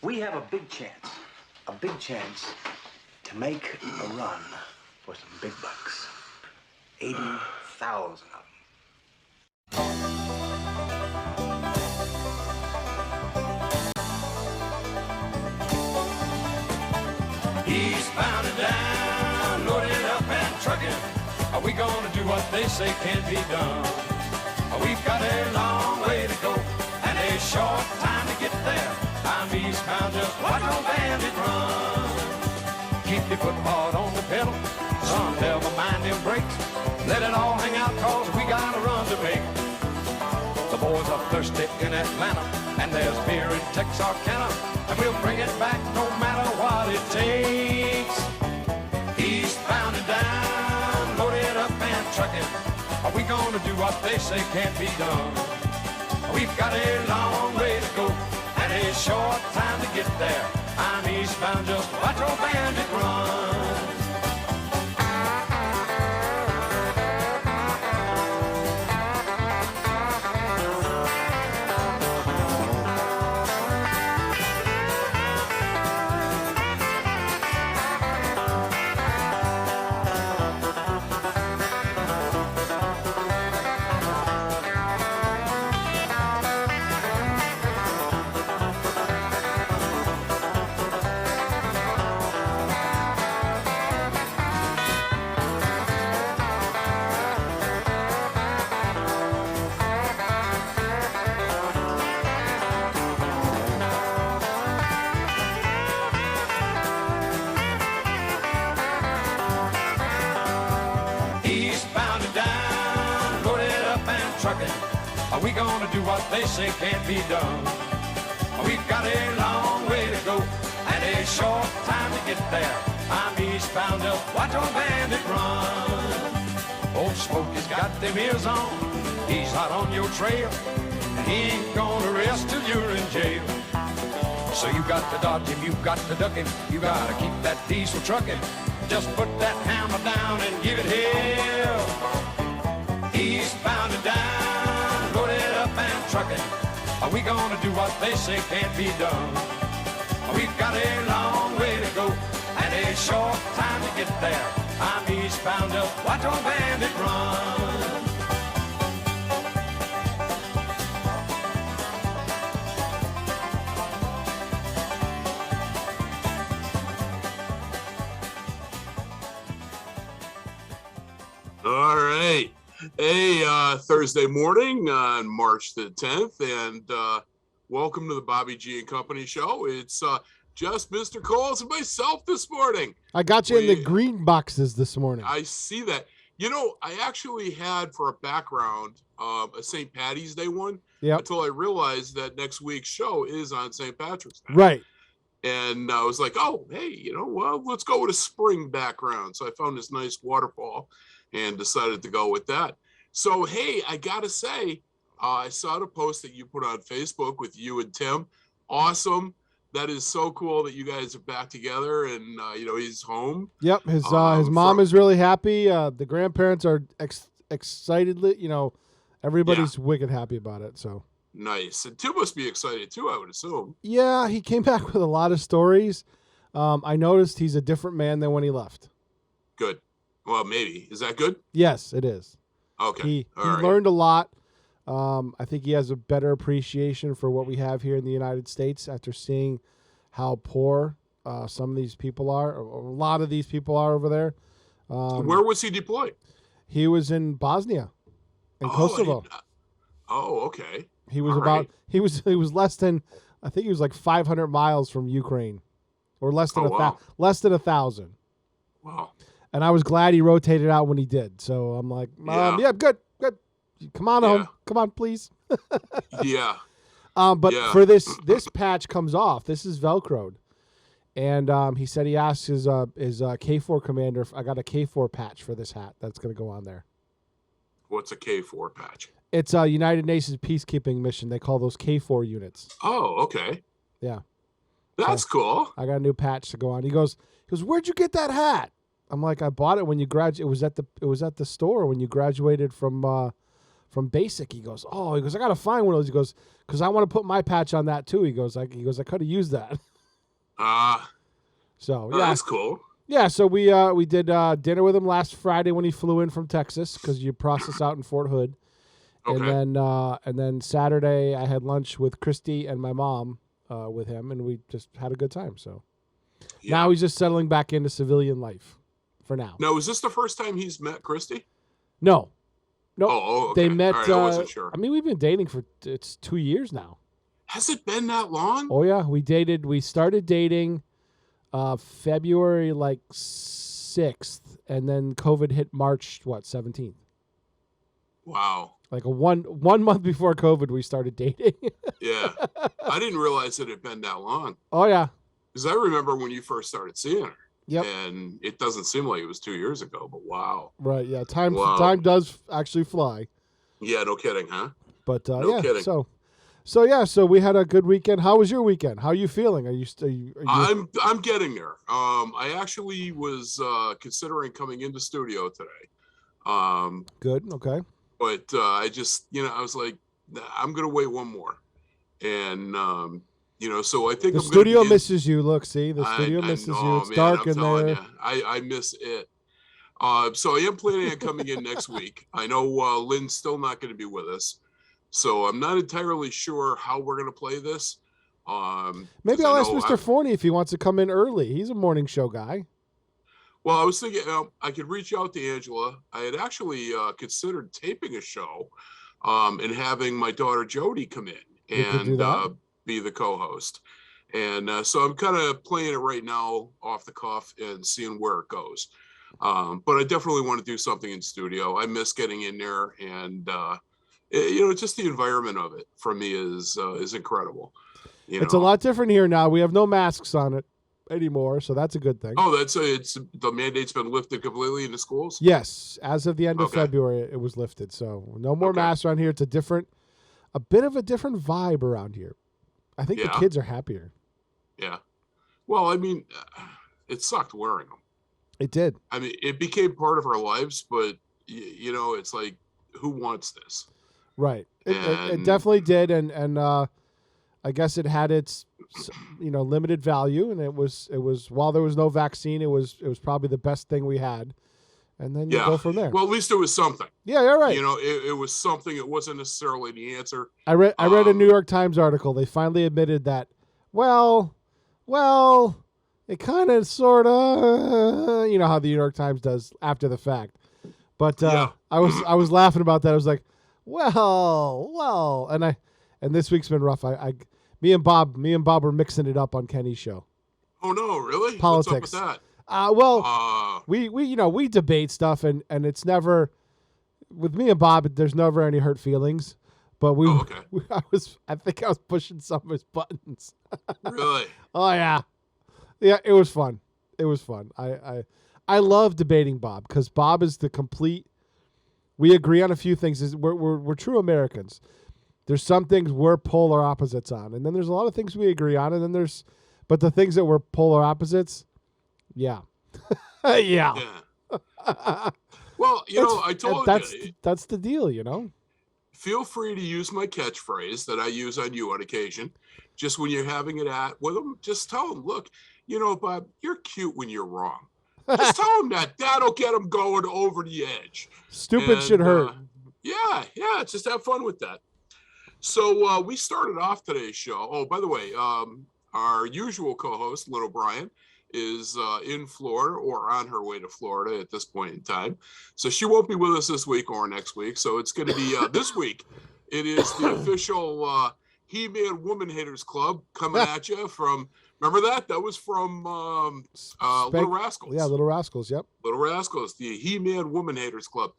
We have a big chance to make a run for some big bucks. 80,000 of them. Eastbound and down, loaded up and trucking. Are we gonna do what they say can't be done? We've got a long way to go and a short time to get there. I'm eastbound, just watch old bandit run. Keep your foot hard on the pedal, son, never mind them brakes. Let it all hang out, cause we got a run to make. The boys are thirsty in Atlanta, and there's beer in Texarkana, and we'll bring it back no matter what it takes. Eastbound and down, loaded up and trucking. Are we gonna do what they say can't be done? We've got a long way to go and a short time to get there. I'm eastbound, just watch old bandit run. Are we gonna do what they say can't be done? We've got a long way to go and a short time to get there. I'm eastbound, just watch old bandit run. Old Smokey's got them ears on, he's hot on your trail, and he ain't gonna rest till you're in jail. So you got to dodge him, you got to duck him, you gotta keep that diesel trucking. Just put that hammer down and give it hell. Eastbound and down, loaded up and trucking. Are we gonna do what they say can't be done? We've got a long way to go and a short time to get there. I'm eastbound, just watch old bandit run. All right. Hey, Thursday morning on March the 10th, and welcome to the Bobby G and Company show. It's just Mr. Coles and myself this morning. I got you in the green boxes this morning. I see that. You know, I actually had for a background a St. Patty's Day one until I realized that next week's show is on St. Patrick's Day. Right. And I was like, oh, hey, you know, well, let's go with a spring background. So I found this nice waterfall and decided to go with that. So, hey, I got to say, I saw the post that you put on Facebook with you and Tim. Awesome. That is so cool that you guys are back together and, you know, he's home. Yep. His mom is really happy. The grandparents are excitedly, you know, everybody's wicked happy about it. So nice. And Tim must be excited too, I would assume. Yeah, he came back with a lot of stories. I noticed he's a different man than when he left. Good. Well, maybe. Is that good? Yes, it is. Okay. He learned a lot. I think he has a better appreciation for what we have here in the United States after seeing how poor some of these people are, or a lot of these people are over there. Where was he deployed? He was in Bosnia and Kosovo. Okay. He was he was less than, I think he was like 500 miles from Ukraine, or less than less than 1,000. Wow. And I was glad he rotated out when he did. So I'm like, good. Come on home. Come on, please. For this patch comes off. This is Velcroed. And he said he asked his K4 commander if I got a K4 patch for this hat that's going to go on there. What's a K4 patch? It's a United Nations peacekeeping mission. They call those K4 units. Oh, okay. Yeah. That's cool. I got a new patch to go on. He goes, where'd you get that hat? I'm like, I bought it when you graduated. It was at the store when you graduated from from Basic. He goes, I got to find one of those. He goes, because I want to put my patch on that too. He goes, I could have used that. So yeah, that's cool. Yeah, so we did dinner with him last Friday when he flew in from Texas because you process out in Fort Hood. Okay. And then Saturday I had lunch with Christy and my mom with him, and we just had a good time. So now he's just settling back into civilian life for now. Now, is this the first time he's met Christy? No. Oh, okay. They met. All right, I wasn't sure. I mean, we've been dating it's 2 years now. Has it been that long? Oh yeah, we started dating February 6th, and then COVID hit March 17th. Wow. Like one month before COVID, we started dating. Yeah. I didn't realize it had been that long. Oh, yeah. Because I remember when you first started seeing her. Yep. And it doesn't seem like it was 2 years ago, but wow. Right, yeah. Time does actually fly. Yeah, no kidding, huh? But no kidding. So we had a good weekend. How was your weekend? How are you feeling? Are you I'm getting there. I actually was considering coming into studio today. Good, okay. But I just, I was like, I'm going to wait one more. And, so I think the studio misses you. Look, see, the studio misses you. It's dark in there. You, I miss it. So I am planning on coming in next week. I know Lynn's still not going to be with us. So I'm not entirely sure how we're going to play this. Maybe I'll ask Mr. Forney if he wants to come in early. He's a morning show guy. Well, I was thinking I could reach out to Angela. I had actually considered taping a show and having my daughter Jody come in and be the co-host. And so I'm kind of playing it right now off the cuff and seeing where it goes. But I definitely want to do something in studio. I miss getting in there, and just the environment of it for me is incredible. It's a lot different here now. We have no masks on it anymore, so that's a good thing. Oh, it's the mandate's been lifted completely in the schools? Yes, as of the end of February it was lifted. So no more masks around here. It's a bit of a different vibe around here. I think the kids are happier. Yeah. Well, I mean, it sucked wearing them. It did. I mean, it became part of our lives, but it's like, who wants this? Right. It definitely did, and I guess it had its limited value, and it was while there was no vaccine, it was probably the best thing we had, and then you go from there. Well, at least it was something. Yeah, you're right. It was something. It wasn't necessarily the answer. I read a New York Times article. They finally admitted that. Well, it kind of sort of how the New York Times does after the fact. But I was laughing about that. I was like, well, and this week's been rough. Me and Bob were mixing it up on Kenny's show. Oh no, really? Politics. What's up with that? We debate stuff, and it's never with me and Bob. There's never any hurt feelings. But I think I was pushing some of his buttons. Really? Oh yeah. It was fun. I love debating Bob because Bob is the complete. We agree on a few things. We're true Americans. There's some things we're polar opposites on, and then there's a lot of things we agree on, and then but the things that we're polar opposites, yeah. Yeah. Well, I told you that's the deal, Feel free to use my catchphrase that I use on you on occasion. Just when you're having it with them, just tell them, look, Bob, you're cute when you're wrong. Just tell them that'll get them going over the edge. Stupid should hurt. Yeah. Just have fun with that. So we started off today's show. Oh, by the way, our usual co-host, Lynn O'Brien, is in Florida or on her way to Florida at this point in time. So she won't be with us this week or next week. So it's going to be this week. It is the official He-Man Woman Haters Club coming at you from, remember that? That was from Little Rascals. Yeah, Little Rascals, yep. Little Rascals, the He-Man Woman Haters Club.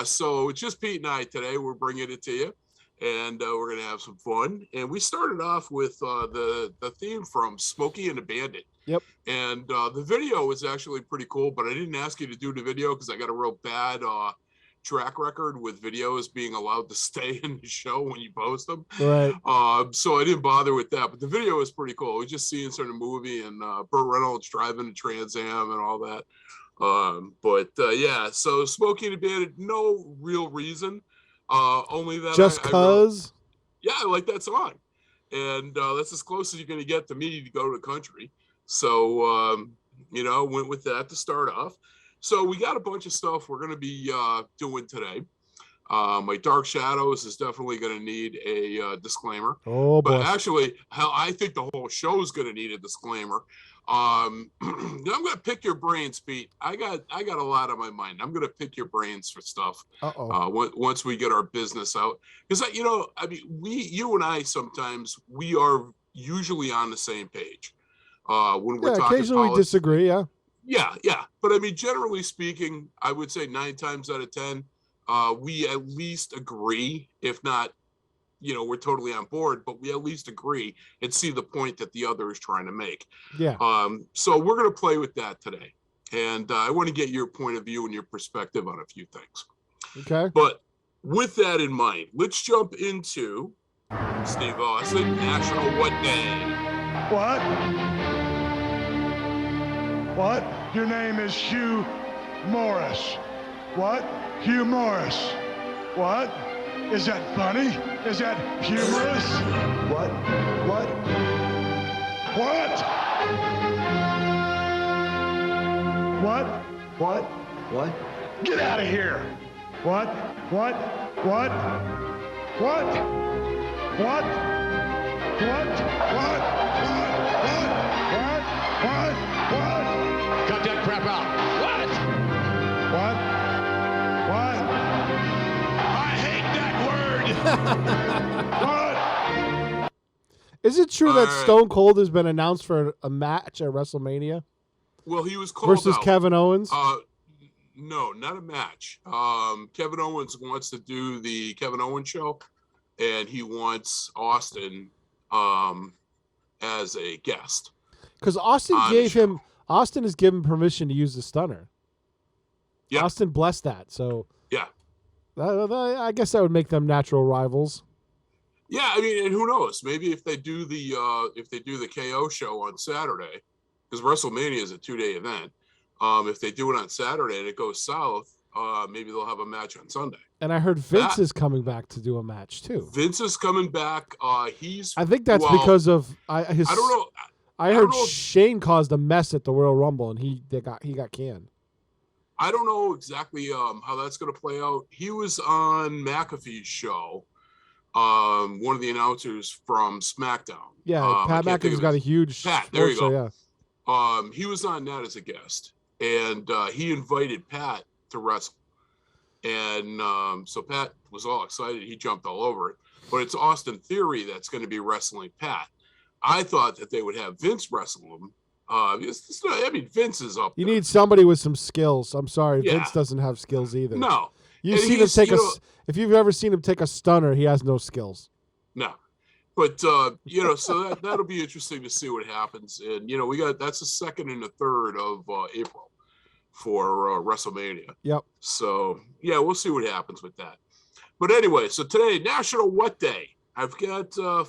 So it's just Pete and I today. We're bringing it to you. And we're going to have some fun. And we started off with the theme from Smokey and the Bandit. Yep. And the video was actually pretty cool, but I didn't ask you to do the video because I got a real bad track record with videos being allowed to stay in the show when you post them. Right. So I didn't bother with that. But the video was pretty cool. We just seeing sort of movie and Burt Reynolds driving a Trans Am and all that. So Smokey and the Bandit, no real reason. Only that Just cause. Yeah, I like that song, and that's as close as you're going to get to me to go to the country. So went with that to start off. So we got a bunch of stuff we're going to be doing today. My Dark Shadows is definitely going to need a disclaimer. Oh boy! But actually, hell, I think the whole show is going to need a disclaimer. I'm going to pick your brains, Pete. I got a lot on my mind. I'm going to pick your brains for stuff. Once we get our business out, because you and I sometimes we are usually on the same page. When we're talking occasionally we disagree. Yeah. But I mean, generally speaking, I would say 9 times out of 10. We at least agree, if not, we're totally on board, but we at least agree and see the point that the other is trying to make. Yeah. So we're going to play with that today. And I want to get your point of view and your perspective on a few things. Okay. But with that in mind, let's jump into Steve Austin, National What Day? What? What? Your name is Hugh Morris. What? Hugh Morris. What? Is that funny? Is that humorous? What? What? What? What? What? What? Get out of here! What? What? What? What? What? What? What? What? Cut that crap out. What? What? What? I hate that word. What? Is it true that Stone Cold has been announced for a match at WrestleMania? Well, he was called versus out. Kevin Owens. No, not a match. Kevin Owens wants to do the Kevin Owens show, and he wants Austin as a guest. Because Austin has given permission to use the stunner. Yeah. Austin blessed that. So yeah, I guess that would make them natural rivals. Yeah, I mean, and who knows? Maybe if they do the KO show on Saturday, because WrestleMania is a 2-day event. If they do it on Saturday and it goes south, maybe they'll have a match on Sunday. And I heard Vince is coming back to do a match too. Vince is coming back. I think that's because of I don't know. I heard Shane caused a mess at the Royal Rumble and he got canned. I don't know exactly how that's going to play out. He was on McAfee's show. One of the announcers from SmackDown. Yeah, Pat McAfee's got a huge Pat. There you go. Yeah. He was on that as a guest, and he invited Pat to wrestle, and so Pat was all excited. He jumped all over it. But it's Austin Theory that's going to be wrestling Pat. I thought that they would have Vince wrestle him. Vince is up there. You need somebody with some skills. I'm sorry, Yeah. Vince doesn't have skills either. No. You've seen him take if you've ever seen him take a stunner, he has no skills. No. But so that'll be interesting to see what happens. And that's the 2nd and the 3rd of April for WrestleMania. Yep. So yeah, we'll see what happens with that. But anyway, so today, National What Day? I've got 5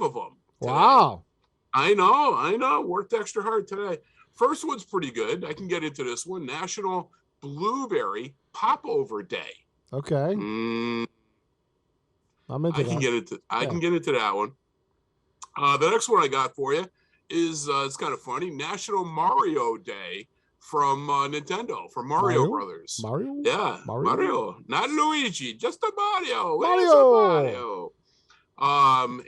of them. Today. Wow. I know. Worked extra hard today. First one's pretty good. I can get into this one. National Blueberry Popover Day. Okay. I'm into that. I can get into that one. The next one I got for you is it's kind of funny. National Mario Day from Nintendo, from Mario Brothers. Mario? Yeah, Mario. Not Luigi, just a Mario. Mario.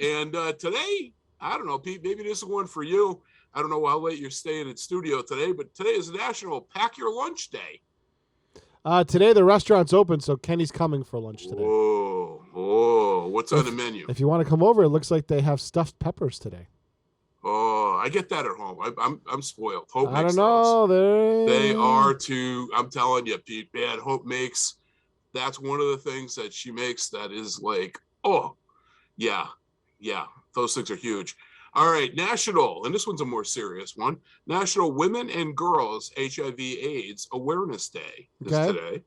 And today, I don't know, Pete, maybe this is one for you. I don't know how late you're staying in studio today, but today is National Pack Your Lunch Day. Today the restaurant's open, so Kenny's coming for lunch today. Oh, what's on the menu? If you want to come over, it looks like they have stuffed peppers today. Oh, I get that at home. I'm spoiled. Hope I makes don't know. Those. They are too. I'm telling you, Pete. Man, Hope makes. That's one of the things that she makes that is like, oh, yeah. Those things are huge. All right, National, and this one's a more serious one. National Women and Girls HIV/AIDS Awareness Day is today.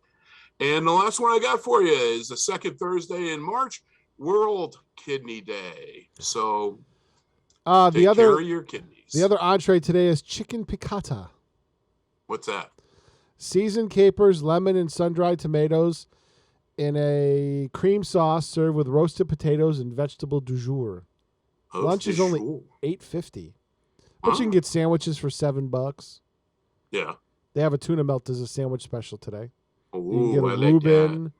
And the last one I got for you is the 2nd Thursday in March, World Kidney Day. So take care of your kidneys. The other entree today is chicken piccata. What's that? Seasoned capers, lemon, and sun-dried tomatoes in a cream sauce served with roasted potatoes and vegetable du jour. Lunch is only $8.50. But you can get sandwiches for $7. Yeah. They have a tuna melt as a sandwich special today. Ooh, You can get a I like Reuben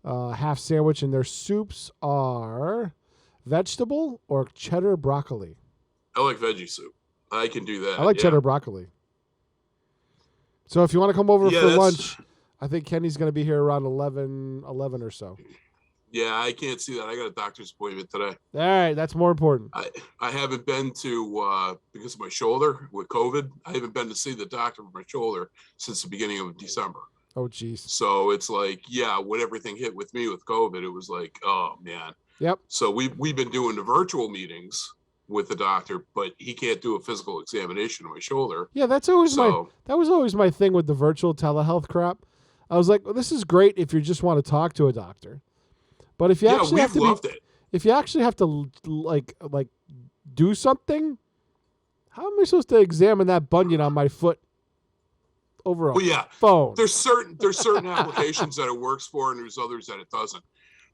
half sandwich, and their soups are vegetable or cheddar broccoli. I like veggie soup. I can do that. I like cheddar broccoli. So if you want to come over for lunch, I think Kenny's going to be here around 11 or so. Yeah, I can't see that. I got a doctor's appointment today. All right, that's more important. I haven't been to, because of my shoulder with COVID, I haven't been to see the doctor for my shoulder since the beginning of December. Oh, geez. So it's like, yeah, when everything hit with me with COVID, it was like, oh, man. Yep. So we've been doing the virtual meetings with the doctor, but he can't do a physical examination of my shoulder. Yeah, that was always my thing with the virtual telehealth crap. I was like, well, this is great if you just want to talk to a doctor. But if you actually have to if you actually have to like do something, how am I supposed to examine that bunion on my foot over a phone? There's certain applications that it works for, and there's others that it doesn't.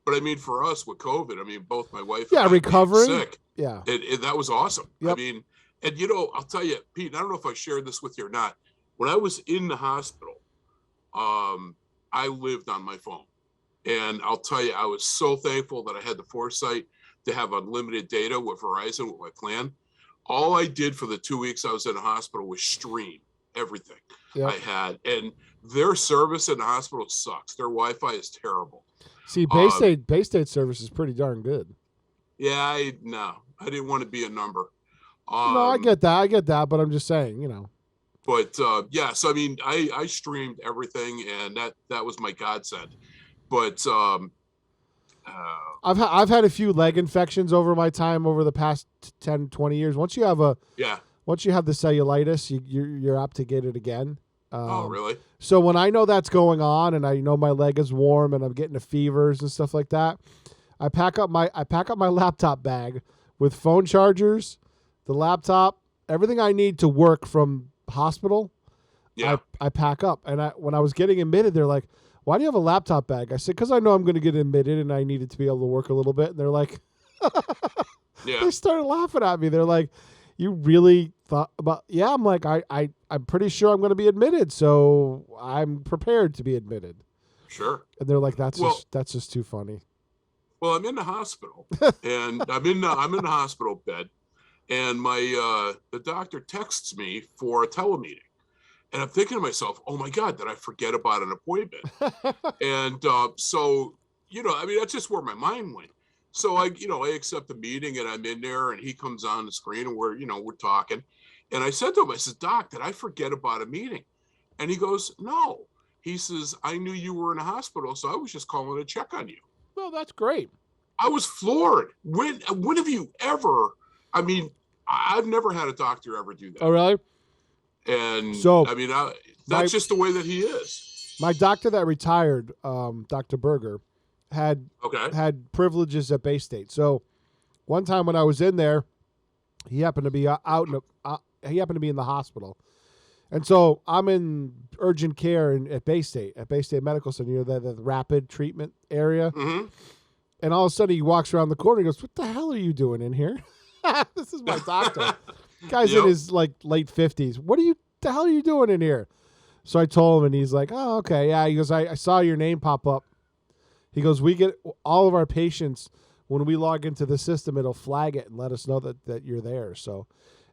But I mean, for us with COVID, I mean, both my wife and I recovering sick. Yeah, that was awesome. Yep. I mean, and I'll tell you, Pete, I don't know if I shared this with you or not. When I was in the hospital, I lived on my phone. And I'll tell you, I was so thankful that I had the foresight to have unlimited data with Verizon with my plan. All I did for the 2 weeks I was in the hospital was stream everything I had. And their service in the hospital sucks. Their Wi-Fi is terrible. See, Bay State service is pretty darn good. Yeah, I didn't want to be a number. No, I get that, but I'm just saying, But so I mean, I streamed everything, and that was my godsend. But I've had a few leg infections over my time over the past 10, 20 years. Once you have the cellulitis, you're apt to get it again. Oh, really? So when I know that's going on, and I know my leg is warm, and I'm getting the fevers and stuff like that, I pack up my laptop bag with phone chargers, the laptop, everything I need to work from hospital. Yeah. I pack up, and when I was getting admitted, they're like, "Why do you have a laptop bag?" I said, "Because I know I'm going to get admitted, and I needed to be able to work a little bit." And they're like, They started laughing at me. They're like, "You really thought about?" Yeah, I'm like, I'm pretty sure I'm going to be admitted, so I'm prepared to be admitted. Sure. And they're like, "That's just too funny." Well, I'm in the hospital, and I'm in the hospital bed, and my the doctor texts me for a telemeeting. And I'm thinking to myself, oh, my God, did I forget about an appointment? And so, I mean, that's just where my mind went. So I accept the meeting, and I'm in there, and he comes on the screen, and we're talking. And I said to him, I said, "Doc, did I forget about a meeting?" And he goes, "No." He says, "I knew you were in a hospital, so I was just calling to check on you." Well, that's great. I was floored. When have you ever, I mean, I've never had a doctor ever do that. Oh, really? And so, I mean, that's just the way that he is. My doctor that retired, Dr. Berger, had privileges at Bay State. So one time when I was in there, he happened to be he happened to be in the hospital. And so I'm in urgent care at Bay State Medical Center, the rapid treatment area. Mm-hmm. And all of a sudden he walks around the corner and goes, "What the hell are you doing in here?" This is my doctor. Guy's in his late 50s. "What the hell are you doing in here?" So I told him, and he's like, "Oh, okay. Yeah." He goes, I saw your name pop up. He goes, "We get all of our patients, when we log into the system, it'll flag it and let us know that you're there." So,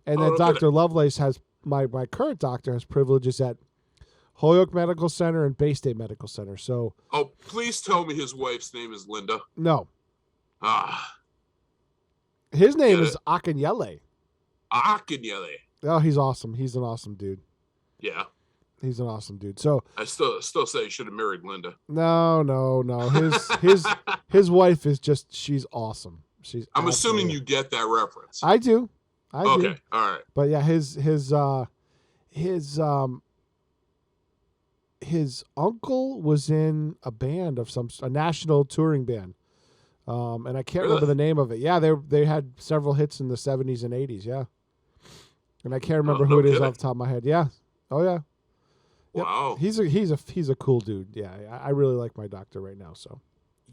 and then Dr. Lovelace has, my current doctor has privileges at Holyoke Medical Center and Bay State Medical Center. So. Oh, please tell me his wife's name is Linda. No. His name is Akinyele. Akinyele. Oh, he's awesome. He's an awesome dude. Yeah. He's an awesome dude. So I still say he should have married Linda. No. His wife is she's awesome. I'm assuming you get that reference. I do. Okay. All right. But yeah, his uncle was in a band of a national touring band. And I can't remember the name of it. Yeah, they had several hits in the 70s and 80s, yeah. And I can't remember who it is off the top of my head. Yeah. Oh, yeah. Yep. Wow. He's a cool dude. Yeah, I really like my doctor right now. So.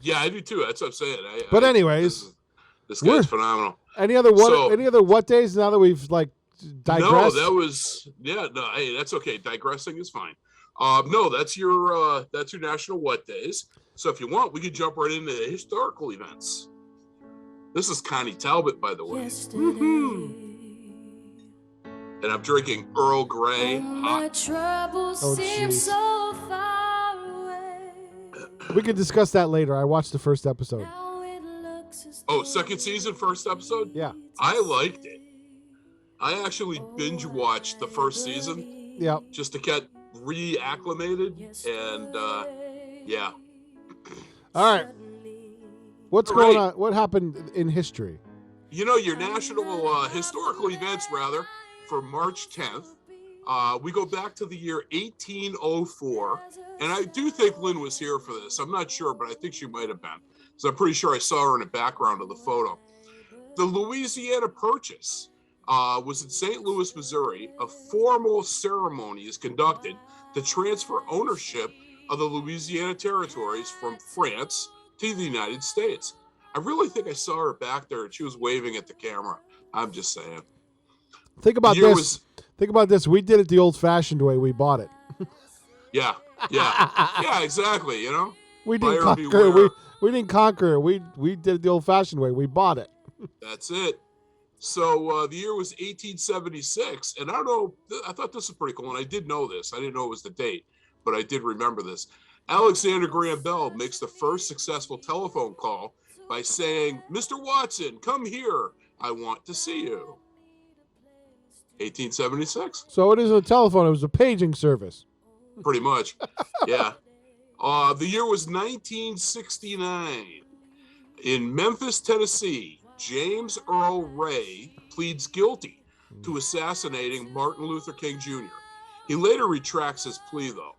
Yeah, I do too. That's what I'm saying. But anyways, this guy's phenomenal. Any other what days now that we've like digressed? No, that was no. Hey, that's okay. Digressing is fine. No, that's your national what days. So if you want, we could jump right into the historical events. This is Connie Talbot, by the way. And I'm drinking Earl Grey hot. Oh, jeez. We could discuss that later. I watched the first episode. Oh, second season, first episode? Yeah. I liked it. I actually binge watched the first season. Yeah. Just to get reacclimated. And yeah. All right. What's going on? What happened in history? You know, your national historical events, rather, for March 10th. We go back to the year 1804. And I do think Lynn was here for this. I'm not sure, but I think she might have been. So I'm pretty sure I saw her in the background of the photo. The Louisiana Purchase was in St. Louis, Missouri. A formal ceremony is conducted to transfer ownership of the Louisiana territories from France to the United States. I really think I saw her back there and she was waving at the camera. I'm just saying. Think about this. Think about this. We did it the old-fashioned way. We bought it. Yeah, exactly. You know, we didn't conquer. We didn't conquer. We did it the old-fashioned way. We bought it. That's it. So the year was 1876, and I don't know. I thought this was pretty cool, and I did know this. I didn't know it was the date, but I did remember this. Alexander Graham Bell makes the first successful telephone call by saying, "Mr. Watson, come here. I want to see you." 1876. So it isn't a telephone. It was a paging service. Pretty much. Yeah. The year was 1969. In Memphis, Tennessee, James Earl Ray pleads guilty to assassinating Martin Luther King Jr. He later retracts his plea, though.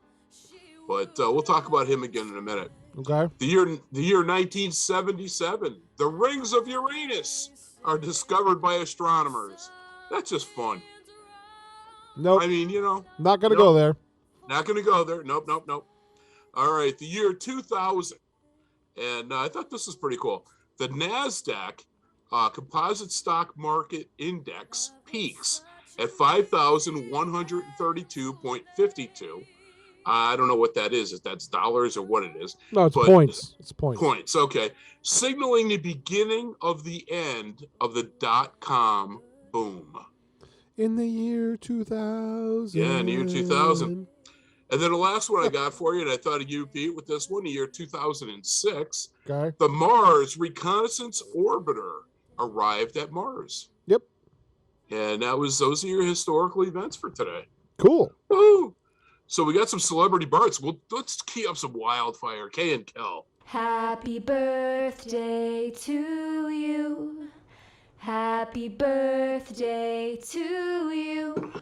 But we'll talk about him again in a minute. Okay. The year 1977. The rings of Uranus are discovered by astronomers. That's just fun. Nope. I mean, you know. Not going to go there. Not going to go there. Nope. All right. The year 2000. And I thought this was pretty cool. The NASDAQ Composite Stock Market Index peaks at 5,132.52. I don't know what that is, if that's dollars or what it is. No, it's points. It's points. Points, okay. Signaling the beginning of the end of the dot-com boom. In the year 2000. Yeah, in the year 2000. And then the last one I got for you, and I thought of you, Pete, with this one, the year 2006. Okay. The Mars Reconnaissance Orbiter arrived at Mars. Yep. And those are your historical events for today. Cool. Woo! So we got some celebrity births. Let's key up some wildfire. Kay and Kel. Happy birthday to you. Happy birthday to you.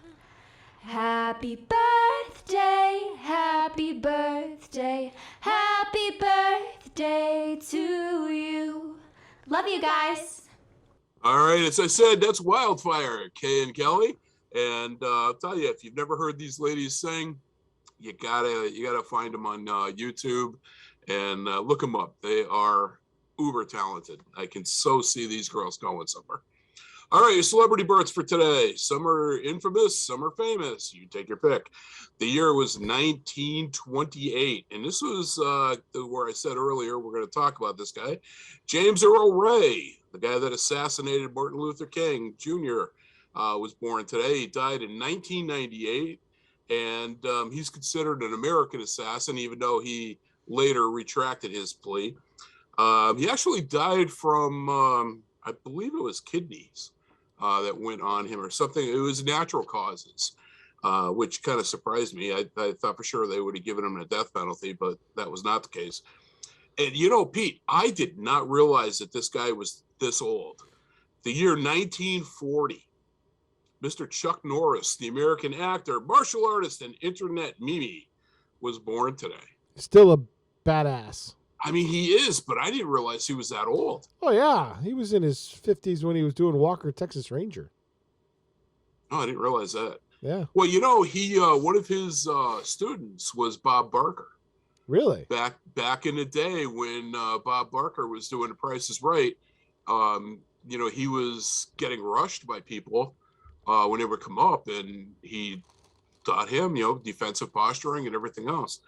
Happy birthday, happy birthday, happy birthday to you. Love you guys. All right, as I said, that's Wildfire, Kay and Kelly. And I'll tell you, if you've never heard these ladies sing, you gotta find them on YouTube and look them up. They are uber talented. I can so see these girls going somewhere. All right, your celebrity births for today. Some are infamous, some are famous. You take your pick. The year was 1928, and this was where I said earlier we're going to talk about this guy, James Earl Ray, the guy that assassinated Martin Luther King Jr. Was born today. He died in 1998, and he's considered an American assassin, even though he later retracted his plea. He actually died from, I believe it was kidneys that went on him or something. It was natural causes, which kind of surprised me. I thought for sure they would have given him a death penalty, but that was not the case. And, you know, Pete, I did not realize that this guy was this old. The year 1940. Mr. Chuck Norris, the American actor, martial artist, and internet meme, was born today. Still a badass. I mean, he is, but I didn't realize he was that old. Oh, yeah. He was in his 50s when he was doing Walker, Texas Ranger. Oh, I didn't realize that. Yeah. Well, he one of his students was Bob Barker. Really? Back in the day when Bob Barker was doing The Price is Right, he was getting rushed by people when they would come up, and he taught him, defensive posturing and everything else.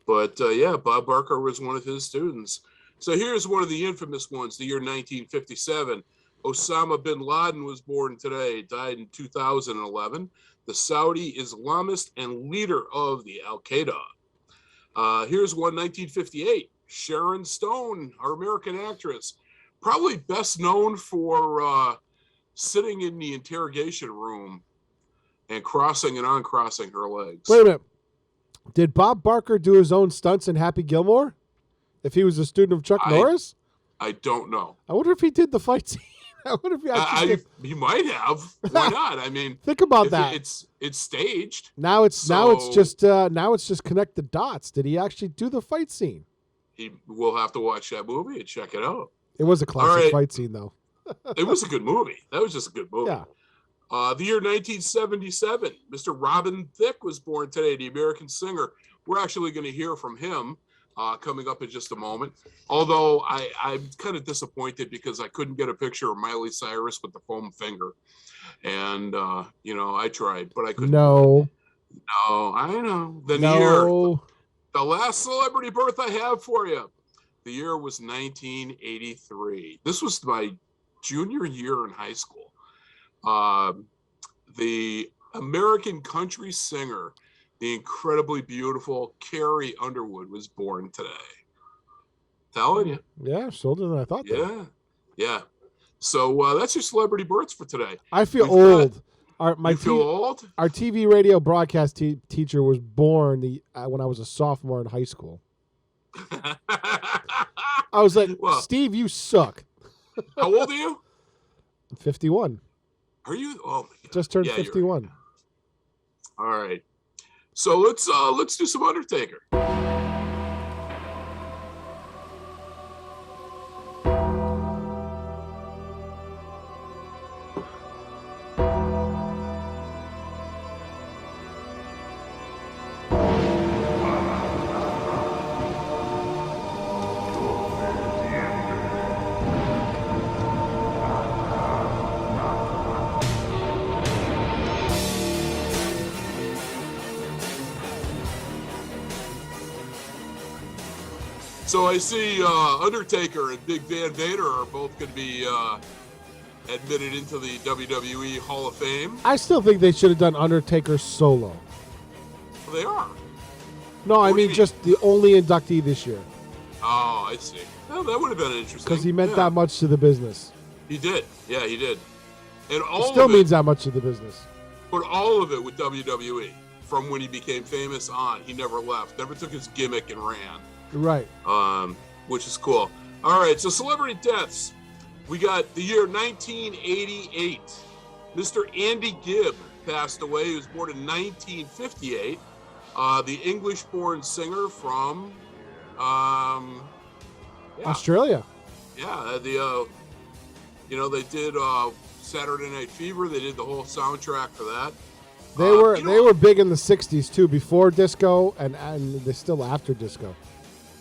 But Bob Barker was one of his students. So here's one of the infamous ones, the year 1957. Osama bin Laden was born today, died in 2011. The Saudi Islamist and leader of the Al-Qaeda. Here's one, 1958. Sharon Stone, our American actress, probably best known for sitting in the interrogation room and crossing and uncrossing her legs. Wait a minute. Did Bob Barker do his own stunts in Happy Gilmore? If he was a student of Chuck Norris? I don't know. I wonder if he did the fight scene. I wonder if he actually did. He might have. Why not? I mean, think about that. It's staged. Now it's just connect the dots. Did he actually do the fight scene? We'll have to watch that movie and check it out. It was a classic fight scene, though. It was a good movie. That was just a good movie. Yeah. The year 1977, Mr. Robin Thicke was born today, the American singer. We're actually going to hear from him coming up in just a moment. Although I'm kind of disappointed because I couldn't get a picture of Miley Cyrus with the foam finger. And, I tried, but I couldn't. No, I know. The last celebrity birth I have for you. The year was 1983. This was my junior year in high school. The American country singer, the incredibly beautiful Carrie Underwood, was born today. Telling you. Yeah, older than I thought. Yeah. So that's your celebrity births for today. I feel old. You feel old? Our TV radio broadcast teacher was born when I was a sophomore in high school. I was like, Steve, you suck. How old are you? 51. Are you? Oh my God. Just turned 51. All right. So let's do some Undertaker. So I see Undertaker and Big Van Vader are both going to be admitted into the WWE Hall of Fame. I still think they should have done Undertaker solo. Well, they are. No, I mean just the only inductee this year. Oh, I see. Well, that would have been interesting. Because he meant that much to the business. He did. Yeah, he did. And all it still means that much to the business. But all of it with WWE, from when he became famous on, he never left. Never took his gimmick and ran. Right. Which is cool. All right, so celebrity deaths. We got the year 1988. Mr. Andy Gibb passed away. He was born in 1958. The English-born singer from Australia. Yeah, they did Saturday Night Fever. They did the whole soundtrack for that. They were big in the 60s too, before disco and they're still after disco.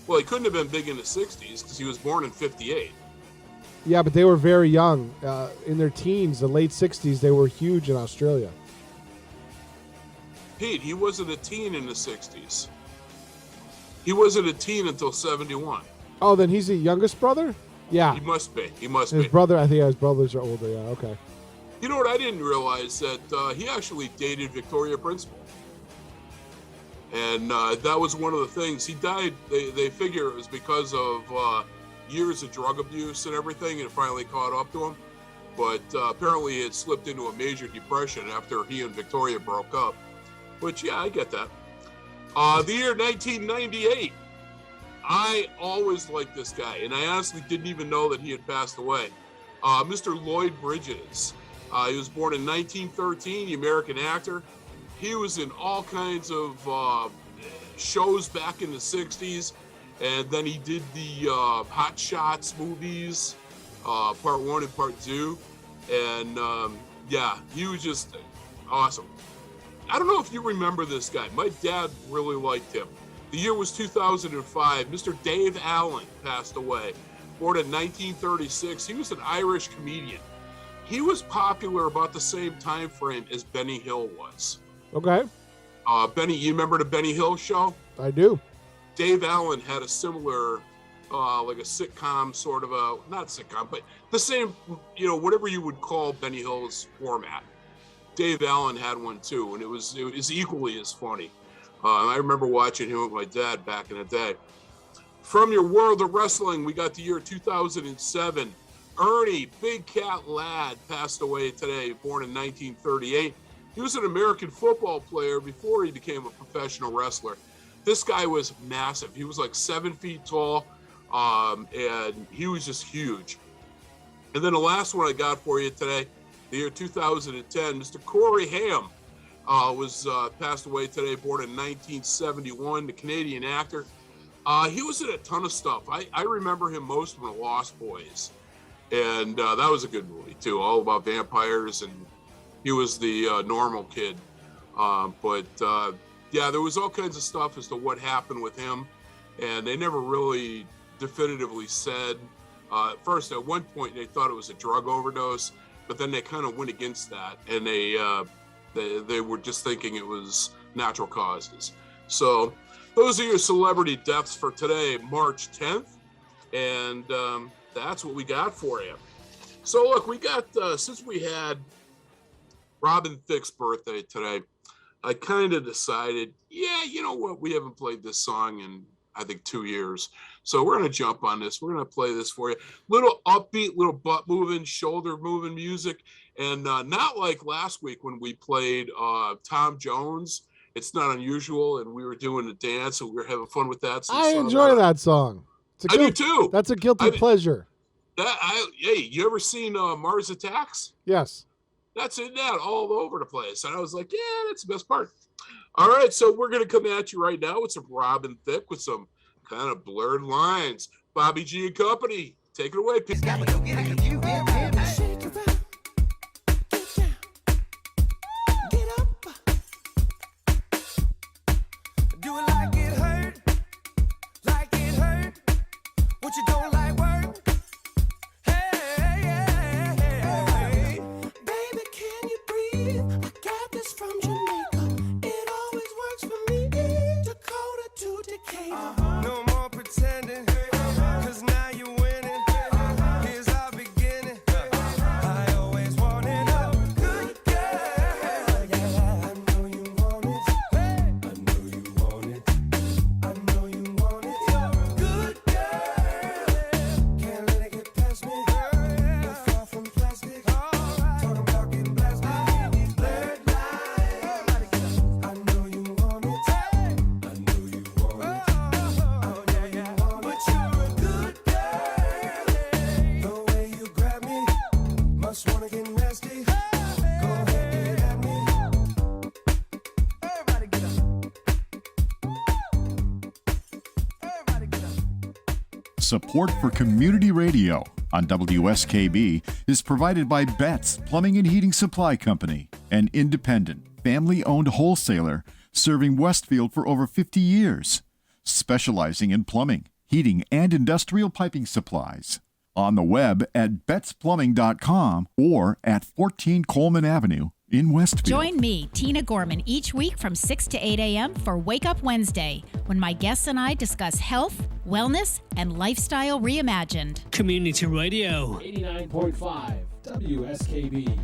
Well, he couldn't have been big in the 60s because he was born in 58. Yeah, but they were very young. In their teens, the late 60s, they were huge in Australia. Pete, he wasn't a teen in the 60s. He wasn't a teen until 71. Oh, then he's the youngest brother? Yeah. He must be. His brother, I think his brothers are older. Yeah, okay. You know what? I didn't realize that he actually dated Victoria Principal. And that was one of the things. He died, they figure it was because of years of drug abuse and everything, and it finally caught up to him. But apparently it slipped into a major depression after he and Victoria broke up. Which, yeah, I get that. The year 1998. I always liked this guy, and I honestly didn't even know that he had passed away. Mr. Lloyd Bridges. He was born in 1913, the American actor. He was in all kinds of shows back in the 60s, and then he did the Hot Shots movies, part 1 and part 2, and yeah, he was just awesome. I don't know if you remember this guy. My dad really liked him. The year was 2005. Mr. Dave Allen passed away. Born in 1936. He was an Irish comedian. He was popular about the same time frame as Benny Hill was. Okay. Benny, you remember the Benny Hill show? I do. Dave Allen had a similar, like a sitcom sort of not sitcom, but the same, whatever you would call Benny Hill's format. Dave Allen had one too, and it was equally as funny. I remember watching him with my dad back in the day. From your world of wrestling, we got the year 2007. Ernie Big Cat Ladd passed away today, born in 1938. He was an American football player before he became a professional wrestler. This guy was massive. He was like 7 feet tall, and he was just huge. And then the last one I got for you today, the year 2010, Mr. Corey Haim was passed away today, born in 1971, the Canadian actor. He was in a ton of stuff. I remember him most from The Lost Boys, and that was a good movie too, all about vampires, and he was the normal kid. Yeah, there was all kinds of stuff as to what happened with him, and they never really definitively said. First, at one point, they thought it was a drug overdose, but then they kind of went against that, and they were just thinking it was natural causes. So those are your celebrity deaths for today, March 10th, and that's what we got for you. So look, we got, since we had Robin Thicke's birthday today, I kind of decided, yeah, you know what? We haven't played this song in, I think, 2 years. So we're going to jump on this. We're going to play this for you. Little upbeat, little butt moving, shoulder moving music. And not like last week when we played Tom Jones. It's not unusual. And we were doing a dance and we were having fun with that. So I enjoy that song. I do too. That's a guilty pleasure. Hey, you ever seen Mars Attacks? Yes. That's in that all over the place. And I was like, yeah, that's the best part. All right, so we're going to come at you right now with some Robin Thicke with some kind of blurred lines. Bobby G and Company, take it away. Support for community radio on WSKB is provided by Betts Plumbing and Heating Supply Company, an independent, family-owned wholesaler serving Westfield for over 50 years, specializing in plumbing, heating, and industrial piping supplies. On the web at bettsplumbing.com or at 14 Coleman Avenue in Westfield. Join me, Tina Gorman, each week from 6 to 8 a.m. for Wake Up Wednesday, when my guests and I discuss health, wellness, and lifestyle reimagined. Community Radio. 89.5 WSKB.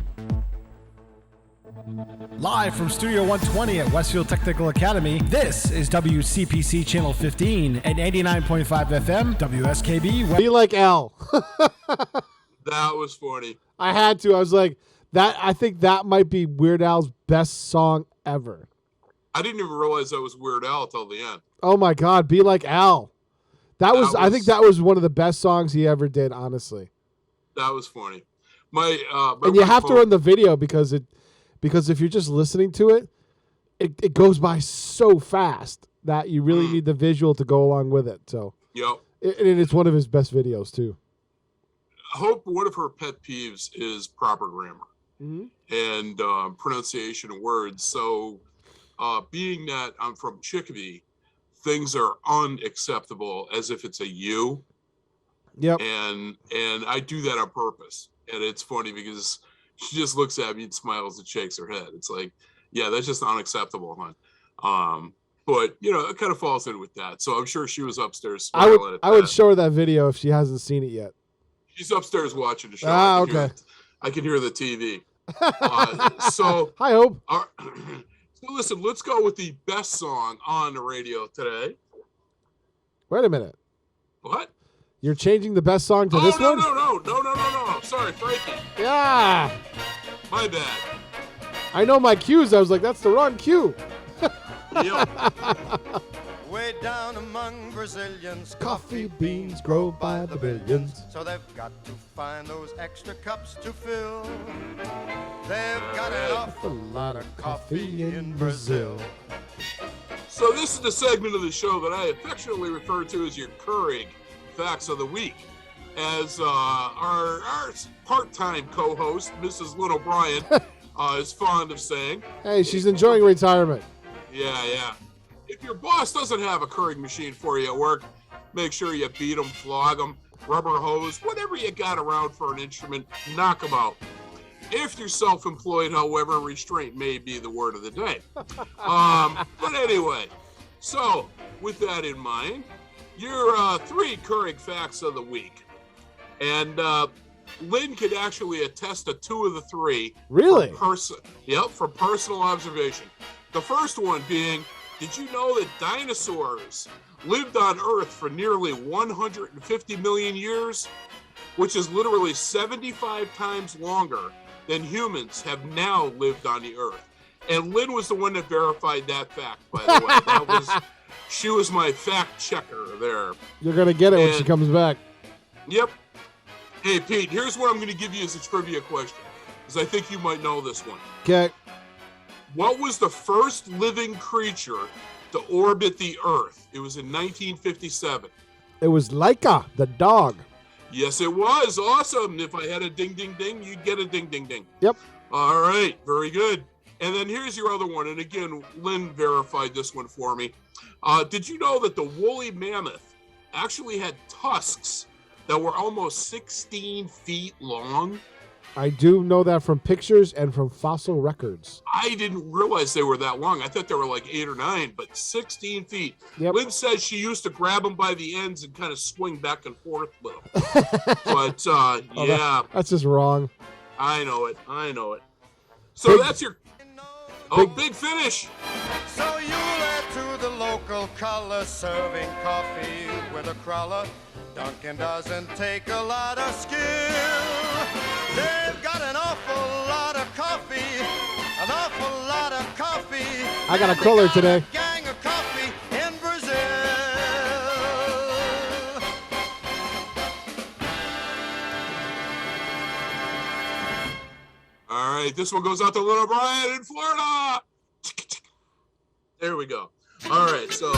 Live from Studio 120 at Westfield Technical Academy, this is WCPC Channel 15 at 89.5 FM, WSKB. Be like Al. That was funny. I had to. I was like, I think that might be Weird Al's best song ever. I didn't even realize that was Weird Al until the end. Oh my God, Be Like Al. I think that was one of the best songs he ever did, honestly. That was funny. And you have to run the video because if you're just listening to it, it goes by so fast that you really need the visual to go along with it. So, yep. And it's one of his best videos too. I hope one of her pet peeves is proper grammar and pronunciation of words. So being that I'm from Chicopee, things are unacceptable as if it's a you. Yep. And I do that on purpose. And it's funny because she just looks at me and smiles and shakes her head. It's like, yeah, that's just unacceptable, hon. But you know, it kind of falls in with that. So I'm sure she was upstairs smiling I would show her that video if she hasn't seen it yet. She's upstairs watching the show. Okay. I can hear the TV. So Hi, Hope. So listen, let's go with the best song on the radio today. Wait a minute. What? You're changing the best song to this one? No. Sorry, Frankie. Yeah. My bad. I know my cues. I was like, that's the wrong cue. Yep. Way down among Brazilians, Coffee beans grow by the billions. so they've got to find those extra cups to fill. They've got an awful lot of coffee in Brazil. So this is the segment of the show that I affectionately refer to as your Keurig Facts of the Week. As our part-time co-host, Mrs. Lynn O'Brien, is fond of saying. Hey, she's enjoying retirement. Yeah. If your boss doesn't have a Keurig machine for you at work, make sure you beat them, flog them, rubber hose, whatever you got around for an instrument, knock them out. If you're self-employed, however, restraint may be the word of the day. But anyway, so with that in mind, your 3 Keurig Facts of the Week. And Lynn could actually attest to 2 of the 3. Really? From personal observation. The first one being, did you know that dinosaurs lived on Earth for nearly 150 million years? Which is literally 75 times longer than humans have now lived on the Earth. And Lynn was the one that verified that fact, by the way. She was my fact checker there. You're going to get it when she comes back. Yep. Hey, Pete, here's what I'm going to give you as a trivia question, because I think you might know this one. Okay. What was the first living creature to orbit the Earth? It was in 1957. It was Laika, the dog. Yes, it was. Awesome. If I had a ding, ding, ding, you'd get a ding, ding, ding. Yep. All right. Very good. And then here's your other one. And again, Lynn verified this one for me. Did you know that the woolly mammoth actually had tusks that were almost 16 feet long? I do know that from pictures and from fossil records. I didn't realize they were that long. I thought they were like 8 or 9, but 16 feet. Yep. Lynn says she used to grab them by the ends and kind of swing back and forth with them. But, yeah. That's just wrong. I know it. So that's your... big finish. So you led to the local color, serving coffee with a crawler. Dunkin' doesn't take a lot of skill. They've got an awful lot of coffee, an awful lot of coffee. I got a crawler today. Gang of coffee in Brazil. All right, this one goes out to Little Brian in Florida. There we go. All right, so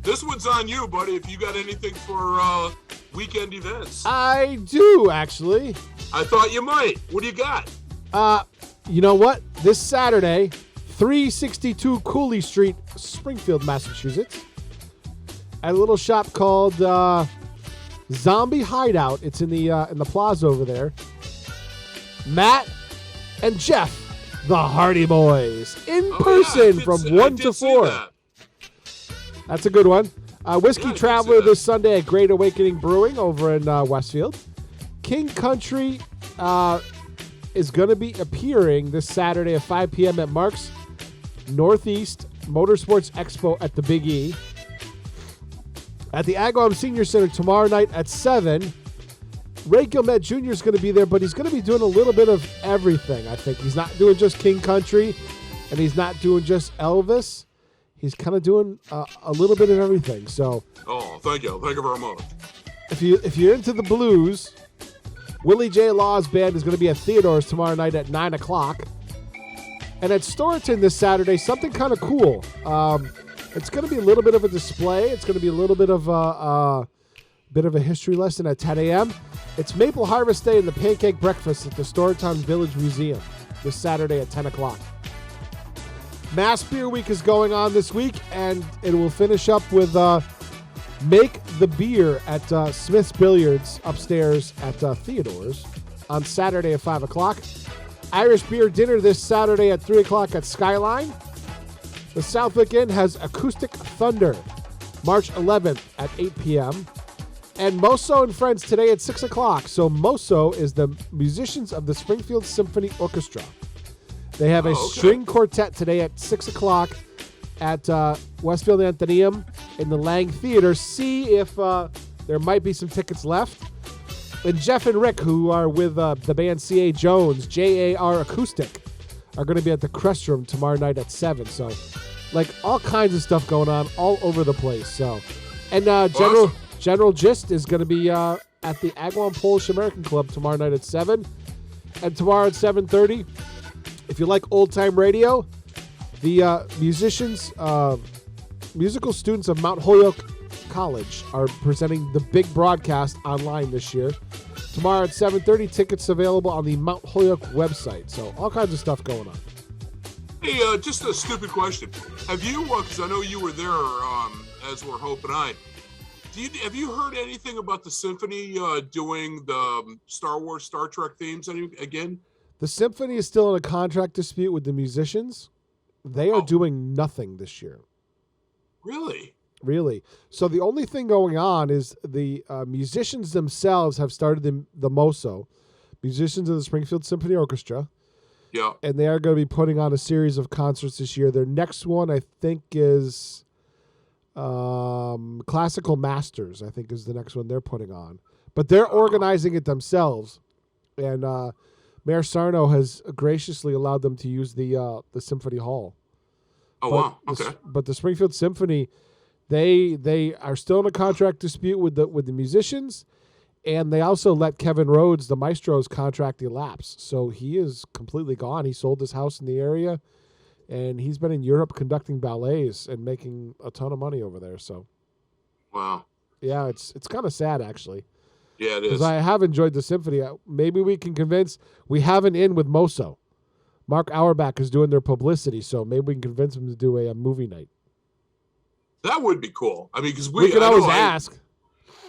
this one's on you, buddy, if you got anything for weekend events. I do, actually. I thought you might. What do you got? You know what? This Saturday, 362 Cooley Street, Springfield, Massachusetts, at a little shop called Zombie Hideout. It's in the plaza over there. Matt and Jeff, the Hardy Boys, in person from 1 to 4. That's a good one. Whiskey Traveler this Sunday at Great Awakening Brewing over in Westfield. King Country is going to be appearing this Saturday at 5 p.m. at Mark's Northeast Motorsports Expo at the Big E. At the Agawam Senior Center tomorrow night at 7. Ray Gilmet Jr. is going to be there, but he's going to be doing a little bit of everything, I think. He's not doing just King Country, and he's not doing just Elvis. He's kind of doing a little bit of everything. So, thank you very much. If you're into the blues, Willie J. Law's band is going to be at Theodore's tomorrow night at 9 o'clock. And at Storyton this Saturday, something kind of cool. It's going to be a little bit of a display. It's going to be a little bit of a history lesson at 10 a.m. It's Maple Harvest Day and the Pancake Breakfast at the Storytown Village Museum this Saturday at 10 o'clock. Mass Beer Week is going on this week, and it will finish up with Make the Beer at Smith's Billiards upstairs at Theodore's on Saturday at 5 o'clock. Irish Beer Dinner this Saturday at 3 o'clock at Skyline. The Southwick Inn has Acoustic Thunder March 11th at 8 p.m. And Moso and Friends today at 6 o'clock. So Moso is the musicians of the Springfield Symphony Orchestra. They have a string quartet today at 6 o'clock at Westfield Athenaeum in the Lang Theater. See if there might be some tickets left. And Jeff and Rick, who are with the band C.A. Jones, JAR Acoustic, are going to be at the Crest Room tomorrow night at 7. So, like, all kinds of stuff going on all over the place. So, and General Gist is going to be at the Agawam Polish American Club tomorrow night at 7. And tomorrow at 7:30, if you like old-time radio, the musical students of Mount Holyoke College are presenting the big broadcast online this year. Tomorrow at 7:30, tickets available on the Mount Holyoke website. So all kinds of stuff going on. Hey, just a stupid question. Have you, because I know you were there, as were Hope and I, have you heard anything about the Symphony doing the Star Wars, Star Trek themes again? The Symphony is still in a contract dispute with the musicians. They are doing nothing this year. Really? Really. So the only thing going on is the musicians themselves have started the MOSO, musicians of the Springfield Symphony Orchestra. Yeah. And they are going to be putting on a series of concerts this year. Their next one, I think, is Classical Masters, I think, is the next one they're putting on. But they're organizing it themselves. And Mayor Sarno has graciously allowed them to use the Symphony Hall. Oh, wow. Okay. But the Springfield Symphony, they are still in a contract dispute with the musicians, and they also let Kevin Rhodes, the maestro's contract, elapse. So he is completely gone. He sold his house in the area, and he's been in Europe conducting ballets and making a ton of money over there. So, wow. Yeah, it's kind of sad, actually. Yeah, it is. Because I have enjoyed the Symphony. Maybe we can convince. We have an in with Moso. Mark Auerbach is doing their publicity, so maybe we can convince him to do a movie night. That would be cool. I mean, because we could always ask.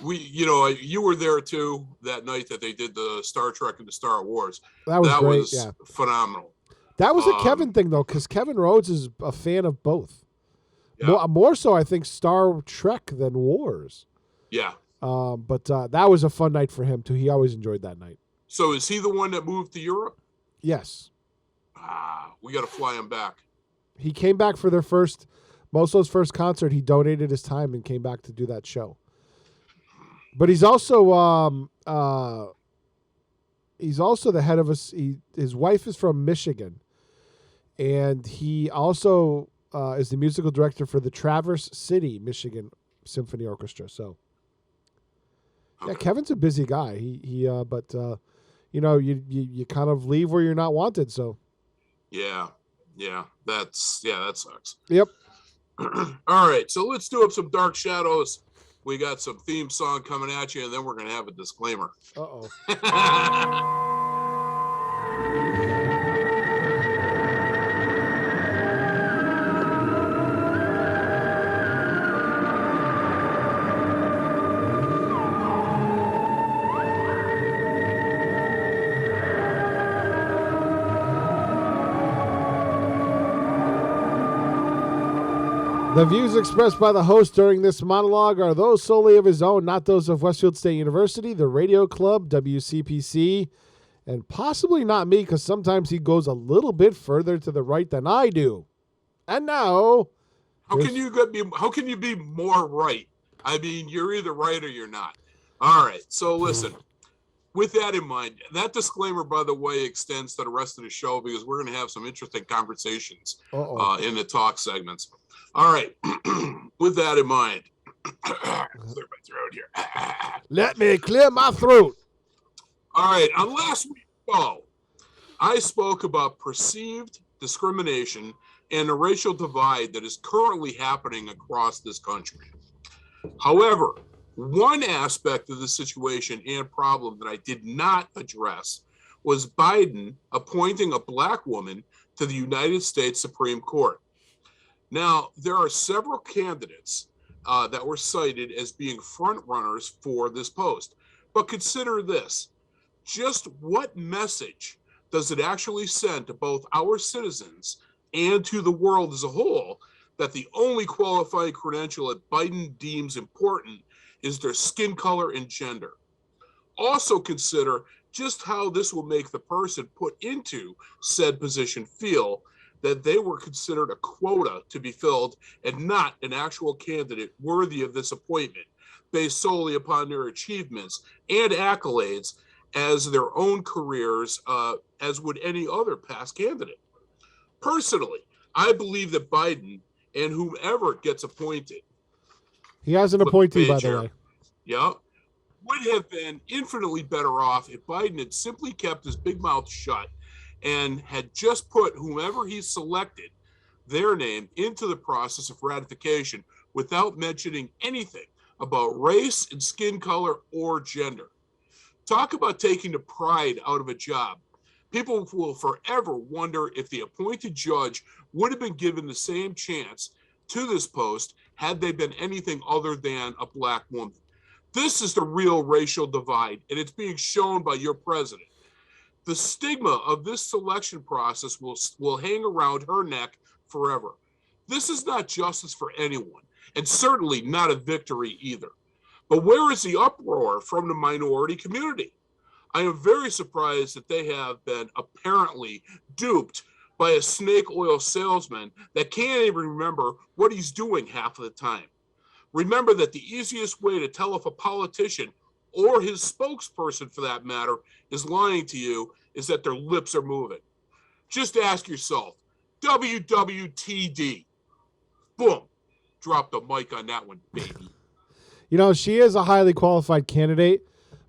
You were there too that night that they did the Star Trek and the Star Wars. That was great. Phenomenal. That was a Kevin thing, though, because Kevin Rhodes is a fan of both. Yeah. More so, I think, Star Trek than Wars. Yeah. But that was a fun night for him, too. He always enjoyed that night. So is he the one that moved to Europe? Yes. We got to fly him back. He came back for their Moso's first concert. He donated his time and came back to do that show. But he's also the head of his wife is from Michigan, and he also is the musical director for the Traverse City, Michigan Symphony Orchestra. So, yeah, Kevin's a busy guy. You kind of leave where you're not wanted. So, yeah, that sucks. Yep. All right, so let's do up some Dark Shadows. We got some theme song coming at you, and then we're going to have a disclaimer. Uh-oh. The views expressed by the host during this monologue are those solely of his own, not those of Westfield State University, the Radio Club, WCPC, and possibly not me, because sometimes he goes a little bit further to the right than I do. And now, how can you be more right? I mean, you're either right or you're not. All right, so listen. With that in mind, that disclaimer, by the way, extends to the rest of the show because we're going to have some interesting conversations in the talk segments. All right. With that in mind, clear my throat here. Let me clear my throat. All right. On last week's show, I spoke about perceived discrimination and the racial divide that is currently happening across this country. However, one aspect of the situation and problem that I did not address was Biden appointing a black woman to the United States Supreme Court. Now, there are several candidates that were cited as being front runners for this post. But consider this. Just what message does it actually send to both our citizens and to the world as a whole that the only qualifying credential that Biden deems important is their skin color and gender? Also consider just how this will make the person put into said position feel that they were considered a quota to be filled and not an actual candidate worthy of this appointment based solely upon their achievements and accolades as their own careers, as would any other past candidate. Personally, I believe that Biden and whomever gets appointed, he has an appointee, by the way. Yeah, would have been infinitely better off if Biden had simply kept his big mouth shut and had just put whomever he selected, their name, into the process of ratification without mentioning anything about race and skin color or gender. Talk about taking the pride out of a job. People will forever wonder if the appointed judge would have been given the same chance to this post had they been anything other than a black woman. This is the real racial divide, and it's being shown by your president. The stigma of this selection process will hang around her neck forever. This is not justice for anyone, and certainly not a victory either. But where is the uproar from the minority community? I am very surprised that they have been apparently duped by a snake oil salesman that can't even remember what he's doing half of the time. Remember that the easiest way to tell if a politician, or his spokesperson for that matter, is lying to you is that their lips are moving. Just ask yourself, WWTD. Boom. Drop the mic on that one, baby. You know, she is a highly qualified candidate,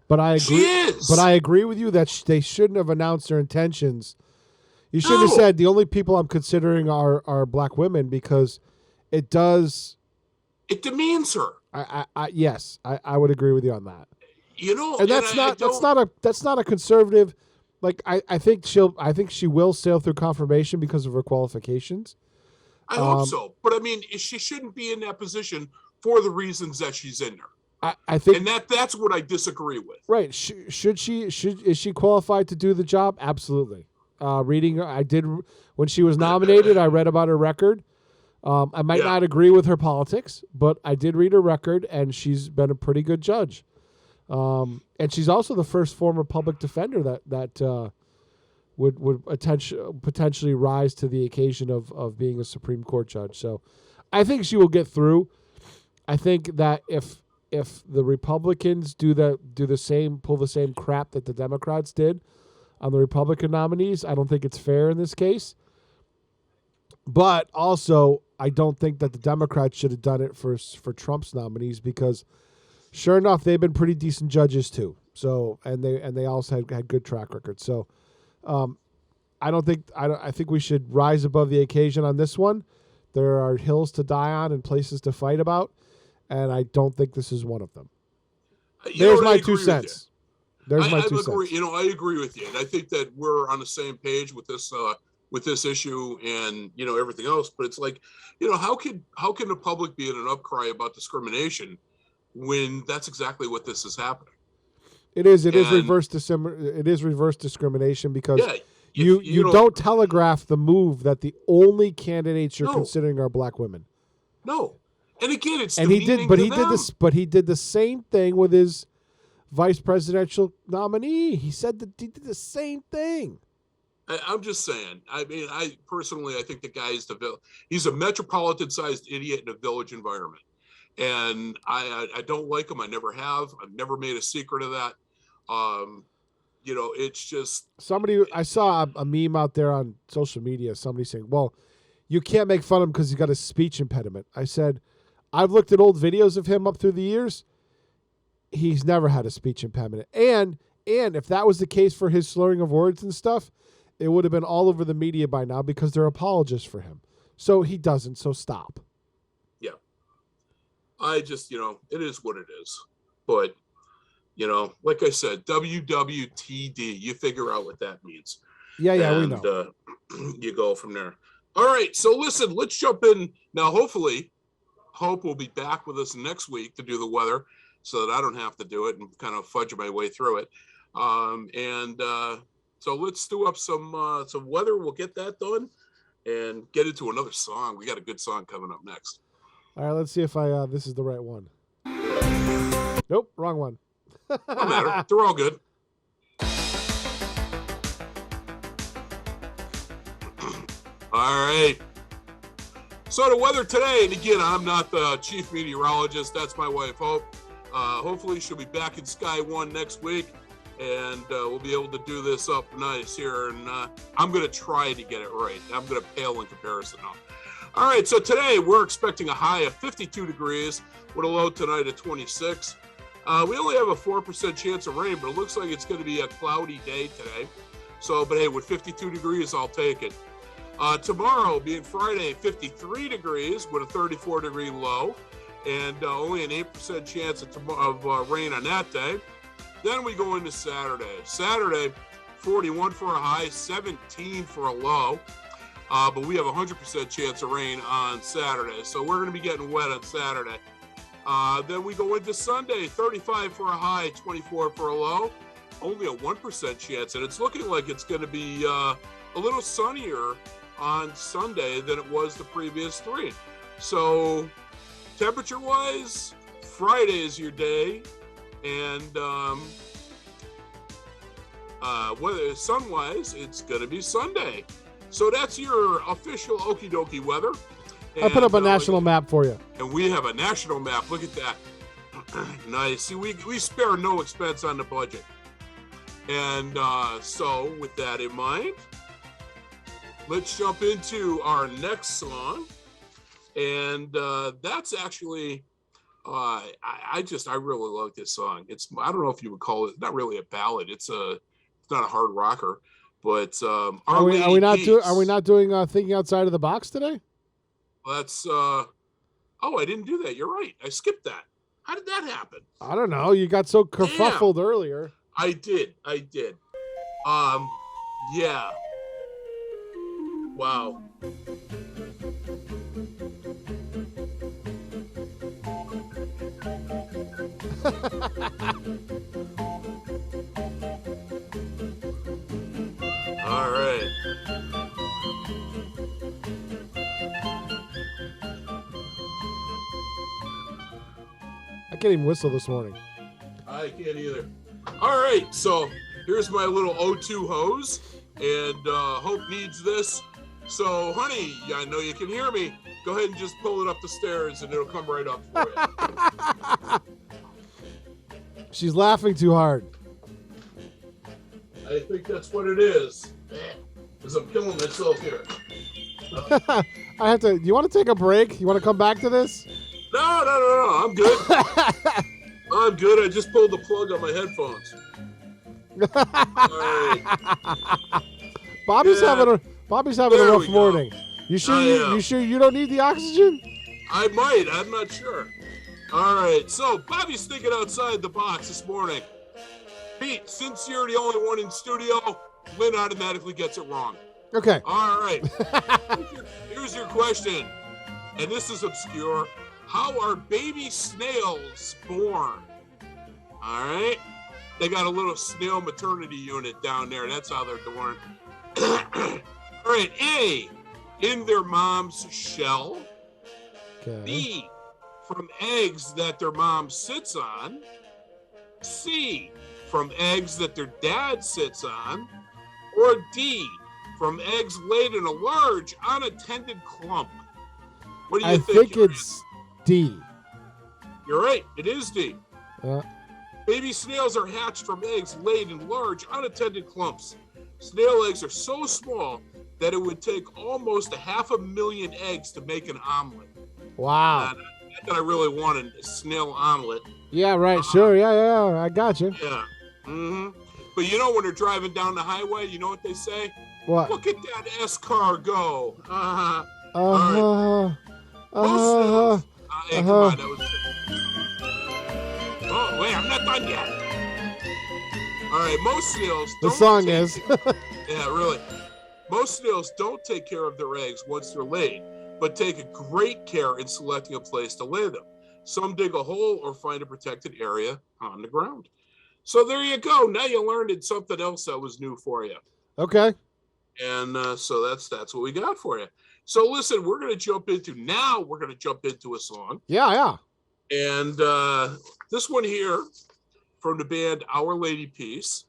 but I agree. She is. But I agree with you that they shouldn't have announced their intentions. You shouldn't have said the only people I'm considering are black women, because it does. It demeans her. Yes, I would agree with you on that. You know, and that's not a conservative. Like I think she will sail through confirmation because of her qualifications. I hope so, but I mean, she shouldn't be in that position for the reasons that she's in there. I think, and that's what I disagree with. Right? Is she qualified to do the job? Absolutely. Reading, I did when she was nominated. I read about her record. I might not agree with her politics, but I did read her record, and she's been a pretty good judge. And she's also the first former public defender that would potentially rise to the occasion of being a Supreme Court judge. So I think she will get through. I think that if the Republicans pull the same crap that the Democrats did on the Republican nominees, I don't think it's fair in this case. But also, I don't think that the Democrats should have done it for Trump's nominees, because sure enough, they've been pretty decent judges too. So and they also had good track records. So I think we should rise above the occasion on this one. There are hills to die on and places to fight about, and I don't think this is one of them. There's my 2 cents. There's my 2 cents. You know, I agree with you, and I think that we're on the same page with this issue and, you know, everything else. But it's like, you know, how can the public be in an upcry about discrimination when that's exactly what this is happening? It is reverse discrimination, because you don't telegraph the move that the only candidates you're considering are black women. No. And again, he did the same thing with his vice presidential nominee. He said that he did the same thing. I'm just saying. I mean, I think the guy he's a metropolitan-sized idiot in a village environment. And I don't like him. I never have. I've never made a secret of that. You know, it's just I saw a meme out there on social media. Somebody saying, "Well, you can't make fun of him because he's got a speech impediment." I said, "I've looked at old videos of him up through the years. He's never had a speech impediment. And if that was the case for his slurring of words and stuff, it would have been all over the media by now, because they're apologists for him. So he doesn't. So stop." Yeah. I just, you know, it is what it is. But, you know, like I said, WWTD, you figure out what that means. Yeah, we know. You go from there. All right, so listen, let's jump in now. Hopefully, Hope will be back with us next week to do the weather, so that I don't have to do it and kind of fudge my way through it. So let's do up some weather. We'll get that done and get into another song. We got a good song coming up next. All right, let's see if this is the right one. Nope, wrong one. No matter. They're all good. All right. So the weather today, and again, I'm not the chief meteorologist. That's my wife, Hope. Hopefully she'll be back in Sky One next week, and we'll be able to do this up nice here. And I'm going to try to get it right. I'm going to pale in comparison now. All right, so today we're expecting a high of 52 degrees with a low tonight of 26. We only have a 4% chance of rain, but it looks like it's going to be a cloudy day today. So, but hey, with 52 degrees, I'll take it. Tomorrow, being Friday, 53 degrees with a 34-degree low, and only an 8% chance of rain on that day. Then we go into Saturday. Saturday, 41 for a high, 17 for a low. But we have a 100% chance of rain on Saturday. So we're going to be getting wet on Saturday. Then we go into Sunday, 35 for a high, 24 for a low. Only a 1% chance. And it's looking like it's going to be a little sunnier on Sunday than it was the previous 3. So temperature-wise, Friday is your day. And weather sun-wise, it's going to be Sunday. So that's your official okie dokie weather. And, I put up a national map for you. And we have a national map. Look at that. Nice. See, we spare no expense on the budget. And so with that in mind, let's jump into our next song. And that's actually, I really like this song. I don't know if you would call it, not really a ballad. It's not a hard rocker. But are we not doing thinking outside of the box today? That's I didn't do that. You're right. I skipped that. How did that happen? I don't know. You got so kerfuffled earlier. I did. Yeah. Wow. All right. I can't even whistle this morning. I can't either. All right, so here's my little O2 hose, and Hope needs this. So, honey, I know you can hear me. Go ahead and just pull it up the stairs, and it'll come right up for you. She's laughing too hard. I think that's what it is. Because I'm killing myself here. I have to. You want to take a break? You want to come back to this? No. I'm good. I'm good. I just pulled the plug on my headphones. All right. Bobby's having a rough morning. You sure you don't need the oxygen? I might. I'm not sure. All right. So Bobby's thinking outside the box this morning. Pete, since you're the only one in studio, Lynn automatically gets it wrong. Okay. All right. Here's your question, and this is obscure. How are baby snails born? All right. They got a little snail maternity unit down there. That's how they're born. All right. A, in their mom's shell. Okay. B, from eggs that their mom sits on. C, from eggs that their dad sits on. Or D, from eggs laid in a large unattended clump. What do you think? I think it's D. You're right. It is D. Baby snails are hatched from eggs laid in large unattended clumps. Snail eggs are so small that it would take almost 500,000 eggs to make an omelet. Wow. Not that I really want a snail omelet. Yeah, right. Sure. Yeah. I got you. Yeah. Mm-hmm. But you know when they're driving down the highway, you know what they say? What? Look at that S-car go. Right. Hey, come on, that was it. Oh, wait, I'm not done yet. All right, most snails. The song is. Yeah, really. Most snails don't take care of their eggs once they're laid, but take a great care in selecting a place to lay them. Some dig a hole or find a protected area on the ground. So there you go. Now you learned something else that was new for you. Okay. And so that's what we got for you. So listen, we're going to jump into a song. Yeah. And this one here from the band Our Lady Peace.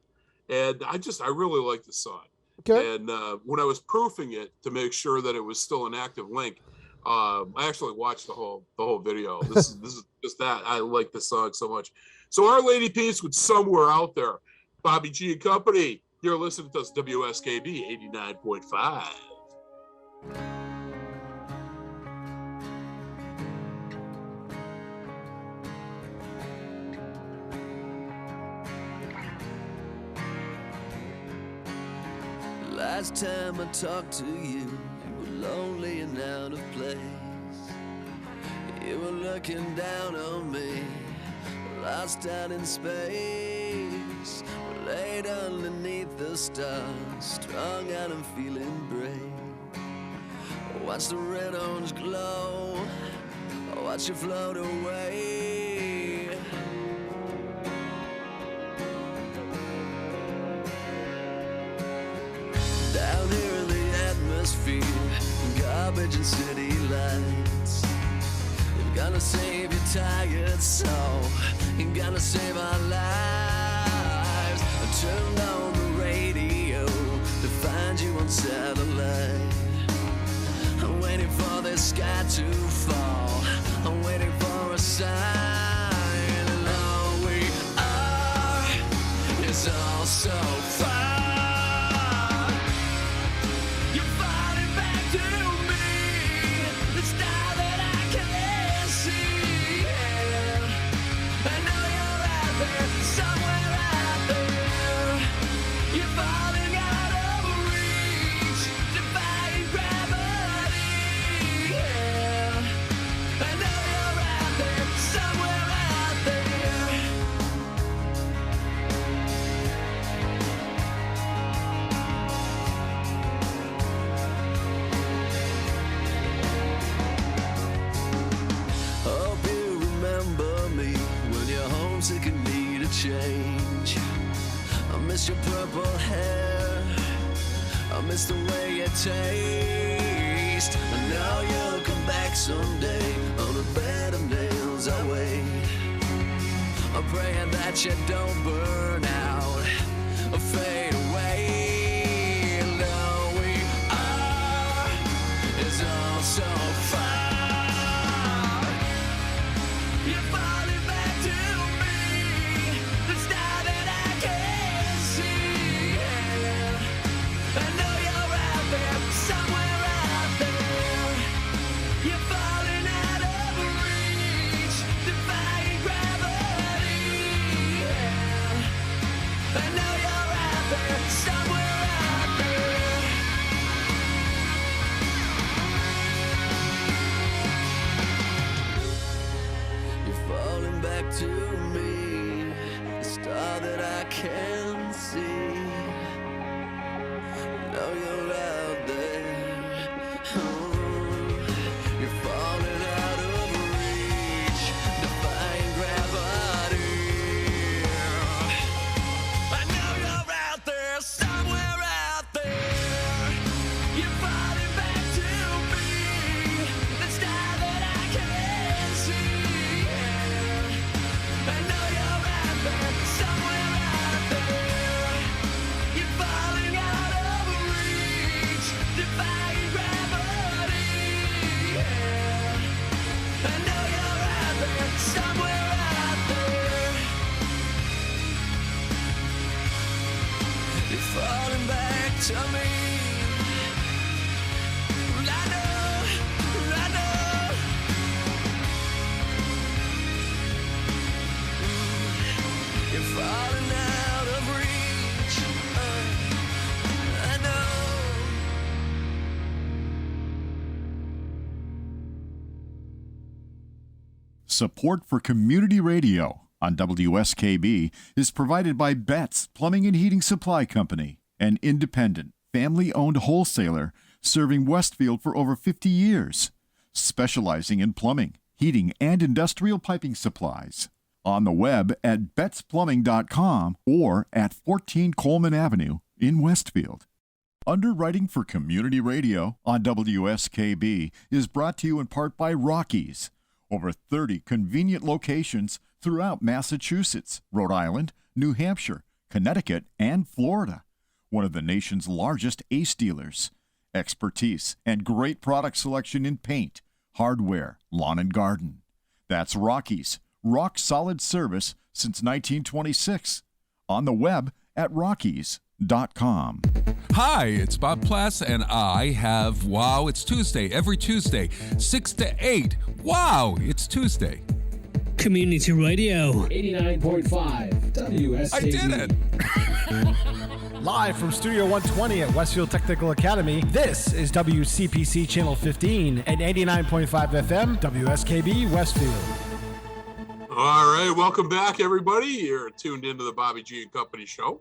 And I really like the song. Okay. And when I was proofing it to make sure that it was still an active link, I actually watched the whole video. This is just that. I like this song so much. So Our Lady Peace with Somewhere Out There. Bobby G and Company. You're listening to us, WSKB 89.5. Last time I talked to you, you were lonely and out of place. You were looking down on me, lost out in space. We're laid underneath the stars, strung out and feeling brave. Watch the red orange glow, watch you float away. Down here in the atmosphere, garbage and city lights. You're gonna save your tired soul, you're gonna save our lives. I turned on the radio to find you on satellite. I'm waiting for the sky to fall, I'm waiting for a sign. And all we are is all so far. Change. I miss your purple hair, I miss the way you taste. I know you'll come back someday, on a bed of nails I wait. I'm praying that you don't burn out or fade away. And all we are is all so far. You're falling back to to me, the star that I can see. I know you're out there. Oh, you're falling out of reach, defying gravity. I know you're out there, somewhere out there. You're falling back to me, the star that I can see. I know you're out there, somewhere out there. You're falling out of reach, defying gravity. I know you're out there, somewhere out there. You're falling back to me. I know. You're falling out of reach. I know. Support for community radio on WSKB is provided by Betts Plumbing and Heating Supply Company, an independent, family-owned wholesaler serving Westfield for over 50 years, specializing in plumbing, heating, and industrial piping supplies. On the web at betsplumbing.com or at 14 Coleman Avenue in Westfield. Underwriting for Community Radio on WSKB is brought to you in part by Rockies. Over 30 convenient locations throughout Massachusetts, Rhode Island, New Hampshire, Connecticut, and Florida. One of the nation's largest ACE dealers. Expertise and great product selection in paint, hardware, lawn and garden. That's Rockies. Rock solid service since 1926. On the web at rockies.com. Hi, it's Bob Plass, and I have Wow, It's Tuesday, every Tuesday, 6 to 8. Wow, it's Tuesday. Community Radio. 89.5 WSKB. I did it! Live from Studio 120 at Westfield Technical Academy, this is WCPC Channel 15 and 89.5 FM, WSKB Westfield. All right, welcome back, everybody. You're tuned into the Bobby G and Company show.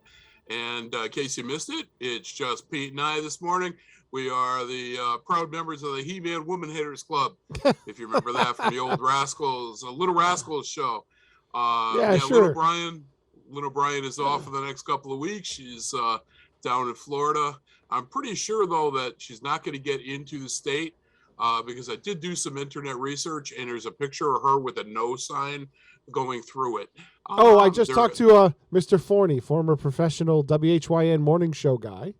And in case you missed it, it's just Pete and I this morning. We are the proud members of the He-Man Woman Haters Club. If you remember that from the old Rascals, Little Rascals show. Yeah, sure. Little Brian is off for the next couple of weeks. She's down in Florida. I'm pretty sure, though, that she's not going to get into the state because I did do some internet research, and there's a picture of her with a no sign going through it. I just talked to Mr. Forney, former professional WHYN morning show guy.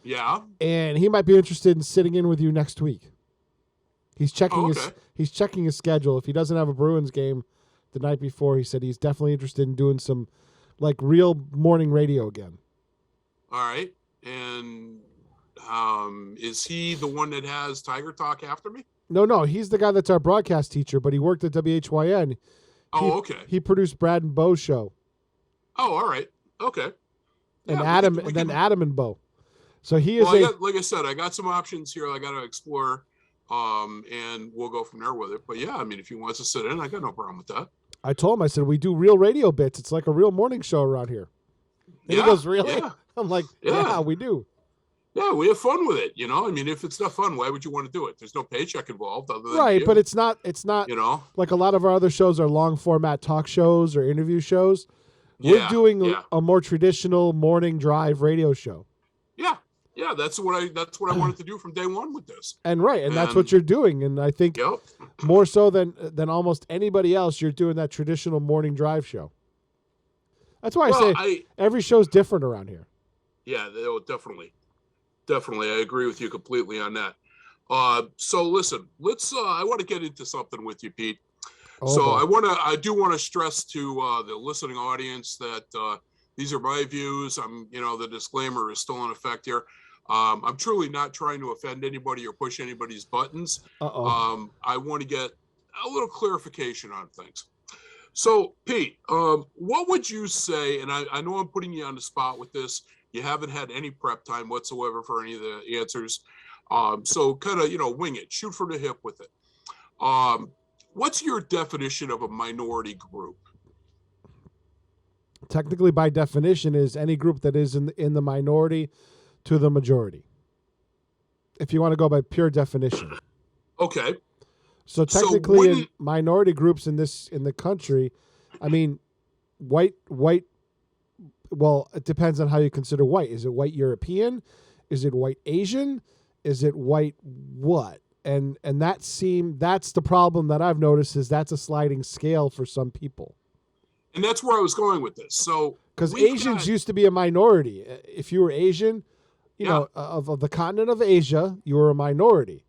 Yeah. And he might be interested in sitting in with you next week. He's checking he's checking his schedule. If he doesn't have a Bruins game the night before, he said he's definitely interested in doing some like real morning radio again. All right. And is he the one that has Tiger Talk after me? No, he's the guy that's our broadcast teacher, but he worked at WHYN. Okay. He produced Brad and Bo's show. Oh, all right. Okay. And Yeah, Adam, we and can- then Adam and Bo. So he is like I said, I got some options here I got to explore, and we'll go from there with it. But yeah, I mean, if he wants to sit in, I got no problem with that. I told him, I said, we do real radio bits. It's like a real morning show around here. And he goes, really? Yeah. I'm like, yeah, we do. Yeah, we have fun with it. You know, I mean, if it's not fun, why would you want to do it? There's no paycheck involved other than Right, you. but it's not You know, like a lot of our other shows are long format talk shows or interview shows. We're doing a more traditional morning drive radio show. Yeah, that's what I wanted to do from day one with this. And that's what you're doing. And I think more so than almost anybody else, you're doing that traditional morning drive show. That's why I say every show's different around here. Yeah, definitely. I agree with you completely on that. So listen, let's. I want to get into something with you, Pete. I do want to stress to the listening audience that these are my views. The disclaimer is still in effect here. I'm truly not trying to offend anybody or push anybody's buttons. I want to get a little clarification on things. So, Pete, what would you say? And I know I'm putting you on the spot with this. You haven't had any prep time whatsoever for any of the answers. So kind of, wing it, shoot from the hip with it. What's your definition of a minority group? Technically, by definition, is any group that is in the minority to the majority. If you want to go by pure definition. Okay. So technically, in minority groups in the country, I mean, white. Well, it depends on how you consider white. Is it white European? Is it white Asian? Is it white what? And that's the problem that I've noticed is that's a sliding scale for some people. And that's where I was going with this. So because Asians used to be a minority. If you were Asian, of the continent of Asia, you were a minority.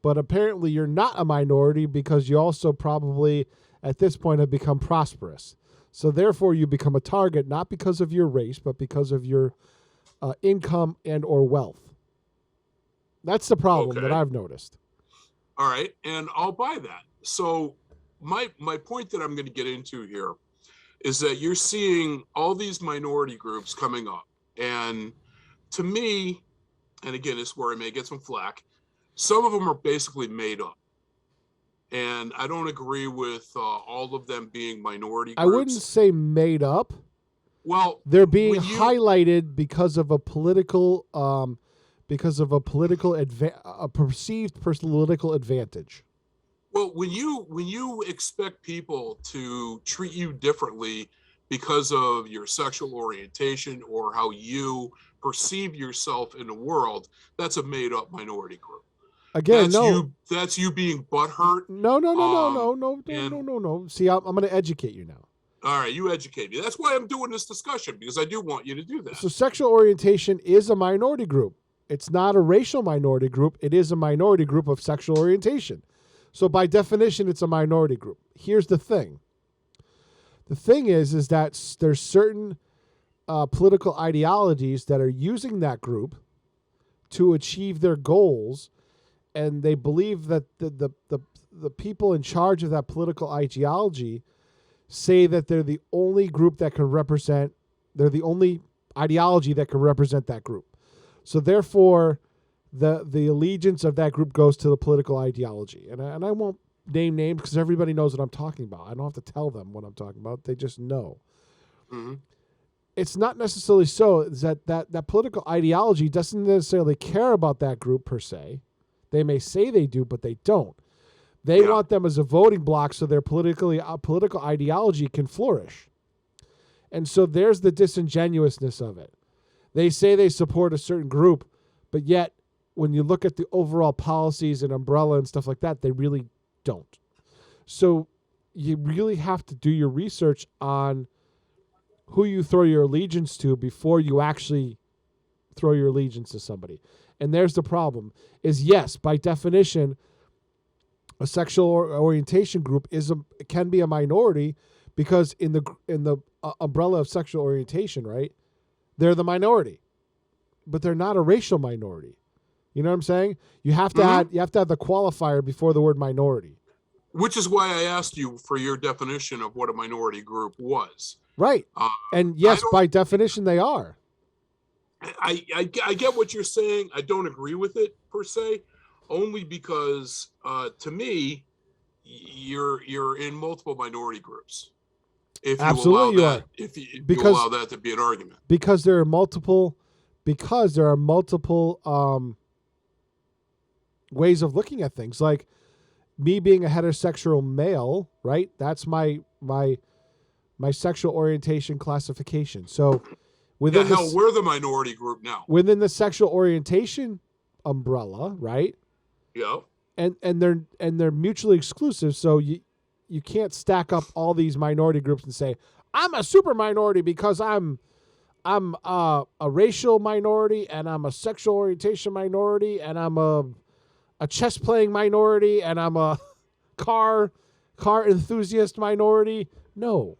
But apparently you're not a minority because you also probably at this point have become prosperous. So therefore you become a target, not because of your race, but because of your income and or wealth. That's the problem that I've noticed. All right. And I'll buy that. So my point that I'm going to get into here is that you're seeing all these minority groups coming up. And to me, and again, this is where I may get some flack, some of them are basically made up. And I don't agree with all of them being minority groups. I wouldn't say made up. Well, they're being highlighted because of a political because of a perceived political advantage. Well, when you expect people to treat you differently because of your sexual orientation or how you perceive yourself in the world, that's a made-up minority group. Again, that's you being butthurt. No. See, I'm going to educate you now. All right, you educate me. That's why I'm doing this discussion, because I do want you to do that. So sexual orientation is a minority group. It's not a racial minority group. It is a minority group of sexual orientation. So by definition, it's a minority group. Here's the thing. The thing is that there's certain political ideologies that are using that group to achieve their goals, and they believe that the people in charge of that political ideology say that they're the only group that can represent, they're the only ideology that can represent that group. So therefore, the allegiance of that group goes to the political ideology. And I won't name names because everybody knows what I'm talking about. I don't have to tell them what I'm talking about. They just know. Mm-hmm. It's not necessarily so. It's that political ideology doesn't necessarily care about that group per se. They may say they do, but they don't. They want them as a voting bloc so their political ideology can flourish. And so there's the disingenuousness of it. They say they support a certain group, but yet when you look at the overall policies and umbrella and stuff like that, they really don't. So you really have to do your research on who you throw your allegiance to before you actually throw your allegiance to somebody. And there's the problem is, yes, by definition, a sexual orientation group can be a minority because in the umbrella of sexual orientation, right, they're the minority, but they're not a racial minority. You know what I'm saying? You have to add the qualifier before the word minority. Which is why I asked you for your definition of what a minority group was. Right. And yes, by definition, they are. I get what you're saying. I don't agree with it per se, only because to me, you're in multiple minority groups. If you Absolutely allow that, if you allow that to be an argument, because there are multiple ways of looking at things. Like me being a heterosexual male, right? That's my sexual orientation classification. So within we're the minority group now. Within the sexual orientation umbrella, right? Yeah. And they're mutually exclusive. So you can't stack up all these minority groups and say, I'm a super minority because I'm a racial minority and I'm a sexual orientation minority and I'm a chess playing minority and I'm a car enthusiast minority. No.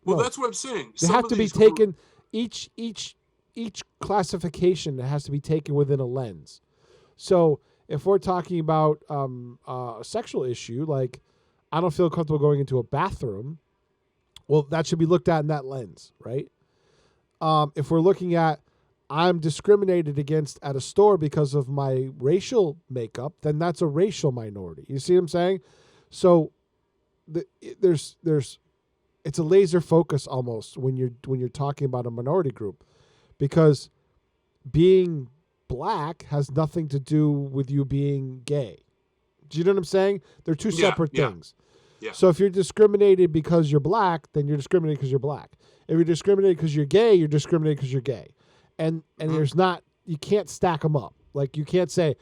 Well, that's what I'm saying. They have to be taken, each classification has to be taken within a lens. So if we're talking about a sexual issue, like I don't feel comfortable going into a bathroom, well, that should be looked at in that lens, right? If we're looking at I'm discriminated against at a store because of my racial makeup, then that's a racial minority. You see what I'm saying? So there's it's a laser focus almost when you're talking about a minority group, because being black has nothing to do with you being gay. Do you know what I'm saying? They're two separate things. Yeah. So if you're discriminated because you're black, then you're discriminated because you're black. If you're discriminated because you're gay, you're discriminated because you're gay. And there's not, you can't stack them up. Like you can't say,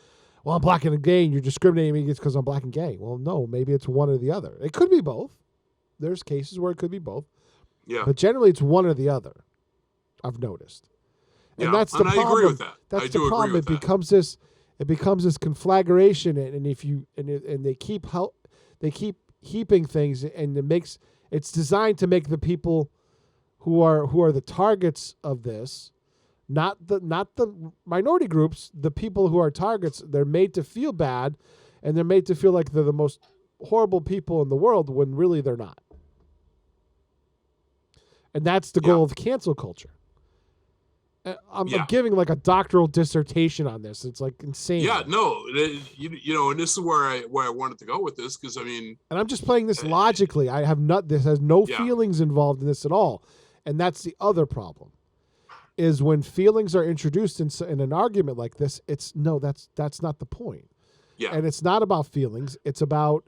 well, I'm black and gay and you're discriminating me because I'm black and gay. Well, no, maybe it's one or the other. It could be both. There's cases where it could be both. Yeah. But generally it's one or the other, I've noticed. And that's the problem. I agree with that. That's the problem. It becomes this conflagration, and if you and they keep heaping things, and it's designed to make the people who are the targets of this, not the minority groups, the people who are targets, they're made to feel bad, and they're made to feel like they're the most horrible people in the world when really they're not. And that's the goal of cancel culture. I'm giving like a doctoral dissertation on this. It's like insane. Yeah, no, you know, and this is where I wanted to go with this, because I mean, and I'm just playing this logically. This has no feelings involved in this at all, and that's the other problem. is when feelings are introduced in an argument like this. That's not the point. Yeah. And it's not about feelings. It's about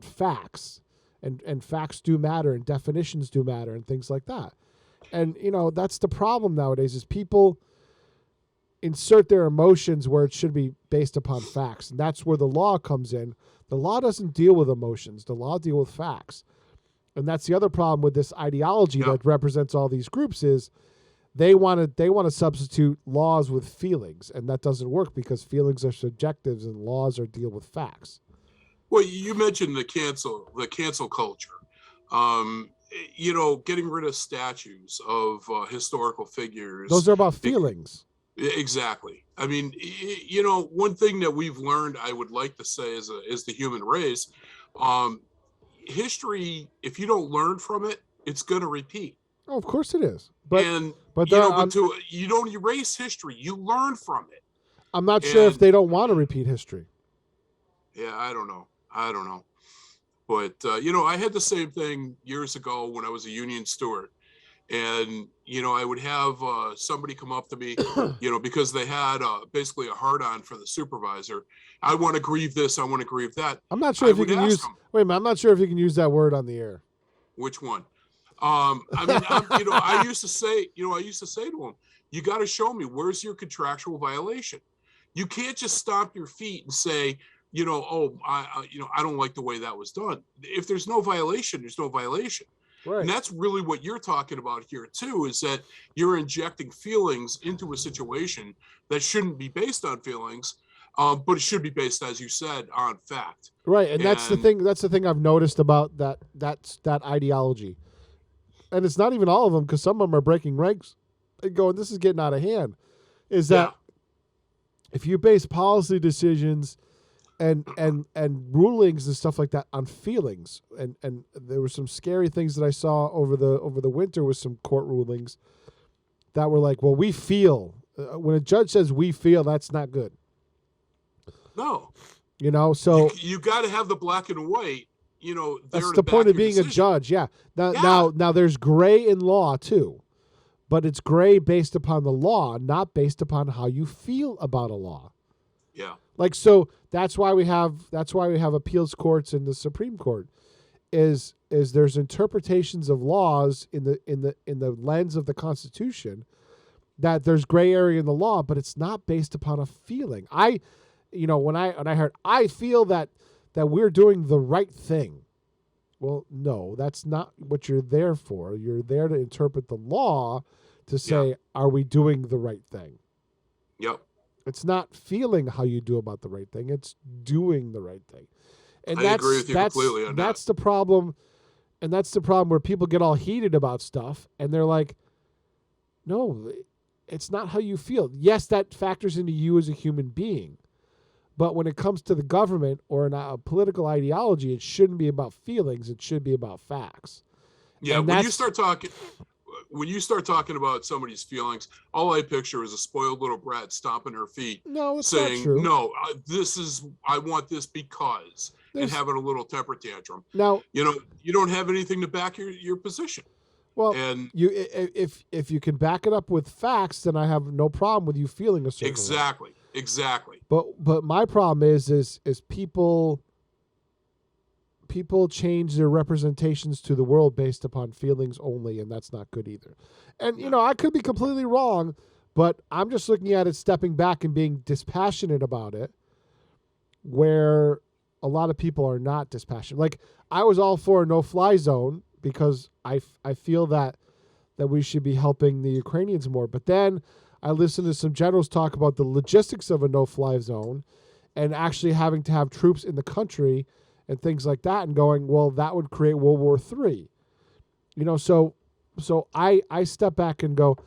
facts, and facts do matter, and definitions do matter, and things like that. And that's the problem nowadays is people insert their emotions where it should be based upon facts, and that's where the law comes in. The law doesn't deal with emotions. The law deals with facts. And that's the other problem with this ideology that represents all these groups is they want to substitute laws with feelings, and that doesn't work because feelings are subjective and laws are deal with facts. Well, you mentioned the cancel culture. Getting rid of statues of historical figures. Those are about feelings. Exactly. I mean, one thing that we've learned, I would like to say, is the human race. History, if you don't learn from it, it's going to repeat. Oh, of course it is. But you don't erase history; you learn from it. I'm not sure if they don't want to repeat history. Yeah, I don't know. But I had the same thing years ago when I was a union steward. And, I would have somebody come up to me, because they had basically a hard-on for the supervisor. I want to grieve this. I want to grieve that. I'm not sure if you can use. Wait a minute. I'm not sure if you can use that word on the air. Which one? I used to say to them, you got to show me where's your contractual violation. You can't just stomp your feet and say, I don't like the way that was done. If there's no violation, there's no violation. Right. And that's really what you're talking about here, too, is that you're injecting feelings into a situation that shouldn't be based on feelings, but it should be based, as you said, on fact. Right. And that's the thing. That's the thing I've noticed about that ideology. And it's not even all of them, because some of them are breaking ranks and going, this is getting out of hand, is that if you base policy decisions and rulings and stuff like that on feelings, and there were some scary things that I saw over the winter with some court rulings that were like, well, we feel. When a judge says we feel, that's not good. No. So you got to have the black and white. That's the point of being a judge. Yeah. Now there's gray in law too, but it's gray based upon the law, not based upon how you feel about a law. Yeah. So that's why we have appeals courts in the Supreme Court. Is there's interpretations of laws in the lens of the Constitution that there's gray area in the law, but it's not based upon a feeling. When I heard I feel that we're doing the right thing. Well, no, that's not what you're there for. You're there to interpret the law to say, are we doing the right thing? Yep. It's not feeling how you do about the right thing. It's doing the right thing. And I agree with you completely on that. That's the problem. And that's the problem where people get all heated about stuff. And they're like, no, it's not how you feel. Yes, that factors into you as a human being. But when it comes to the government or a political ideology, it shouldn't be about feelings. It should be about facts. Yeah, when you start talking about somebody's feelings, all I picture is a spoiled little brat stomping her feet, saying, not true. "No, I want this because," and having a little temper tantrum. Now, you don't have anything to back your position. Well, and if you can back it up with facts, then I have no problem with you feeling a certain way. Exactly. But my problem is people change their representations to the world based upon feelings only, and that's not good either. And I could be completely wrong, but I'm just looking at it, stepping back and being dispassionate about it, where a lot of people are not dispassionate. Like, I was all for a no-fly zone because I feel that we should be helping the Ukrainians more. But then I listened to some generals talk about the logistics of a no-fly zone and actually having to have troops in the country and things like that, and going, well, that would create World War III. So I step back and go,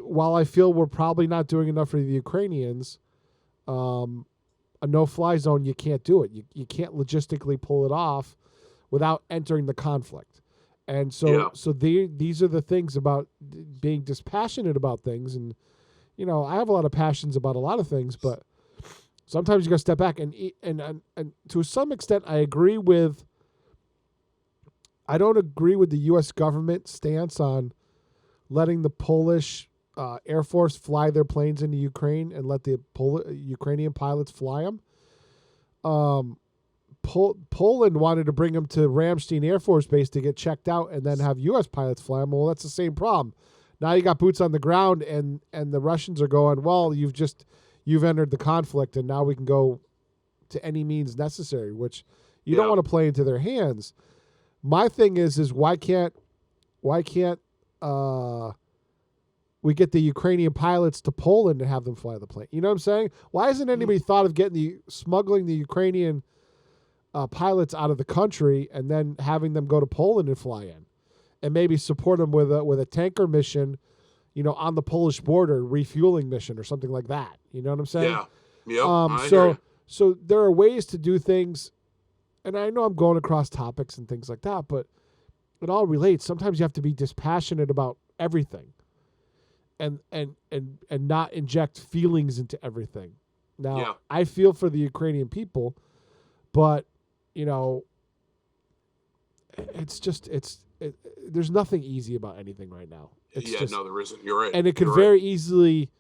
while I feel we're probably not doing enough for the Ukrainians, a no-fly zone, you can't do it. You can't logistically pull it off without entering the conflict. And so these are the things about being dispassionate about things. And, I have a lot of passions about a lot of things, but sometimes you got to step back. And to some extent, I don't agree with the U.S. government stance on letting the Polish Air Force fly their planes into Ukraine and let the Ukrainian pilots fly them. Poland wanted to bring them to Ramstein Air Force Base to get checked out and then have U.S. pilots fly them. Well, that's the same problem. Now you got boots on the ground, and the Russians are going, well, you've entered the conflict, and now we can go to any means necessary, which you don't want to play into their hands. My thing is why can't we get the Ukrainian pilots to Poland and have them fly the plane? You know what I'm saying? Why hasn't anybody thought of smuggling the Ukrainian pilots out of the country and then having them go to Poland and fly in, and maybe support them with a tanker mission, on the Polish border, refueling mission or something like that. You know what I'm saying? Yeah. Yep. So there are ways to do things, and I know I'm going across topics and things like that, but it all relates. Sometimes you have to be dispassionate about everything, and not inject feelings into everything. Now, I feel for the Ukrainian people, but there's nothing easy about anything right now. No, there isn't. You're right. And it could very easily,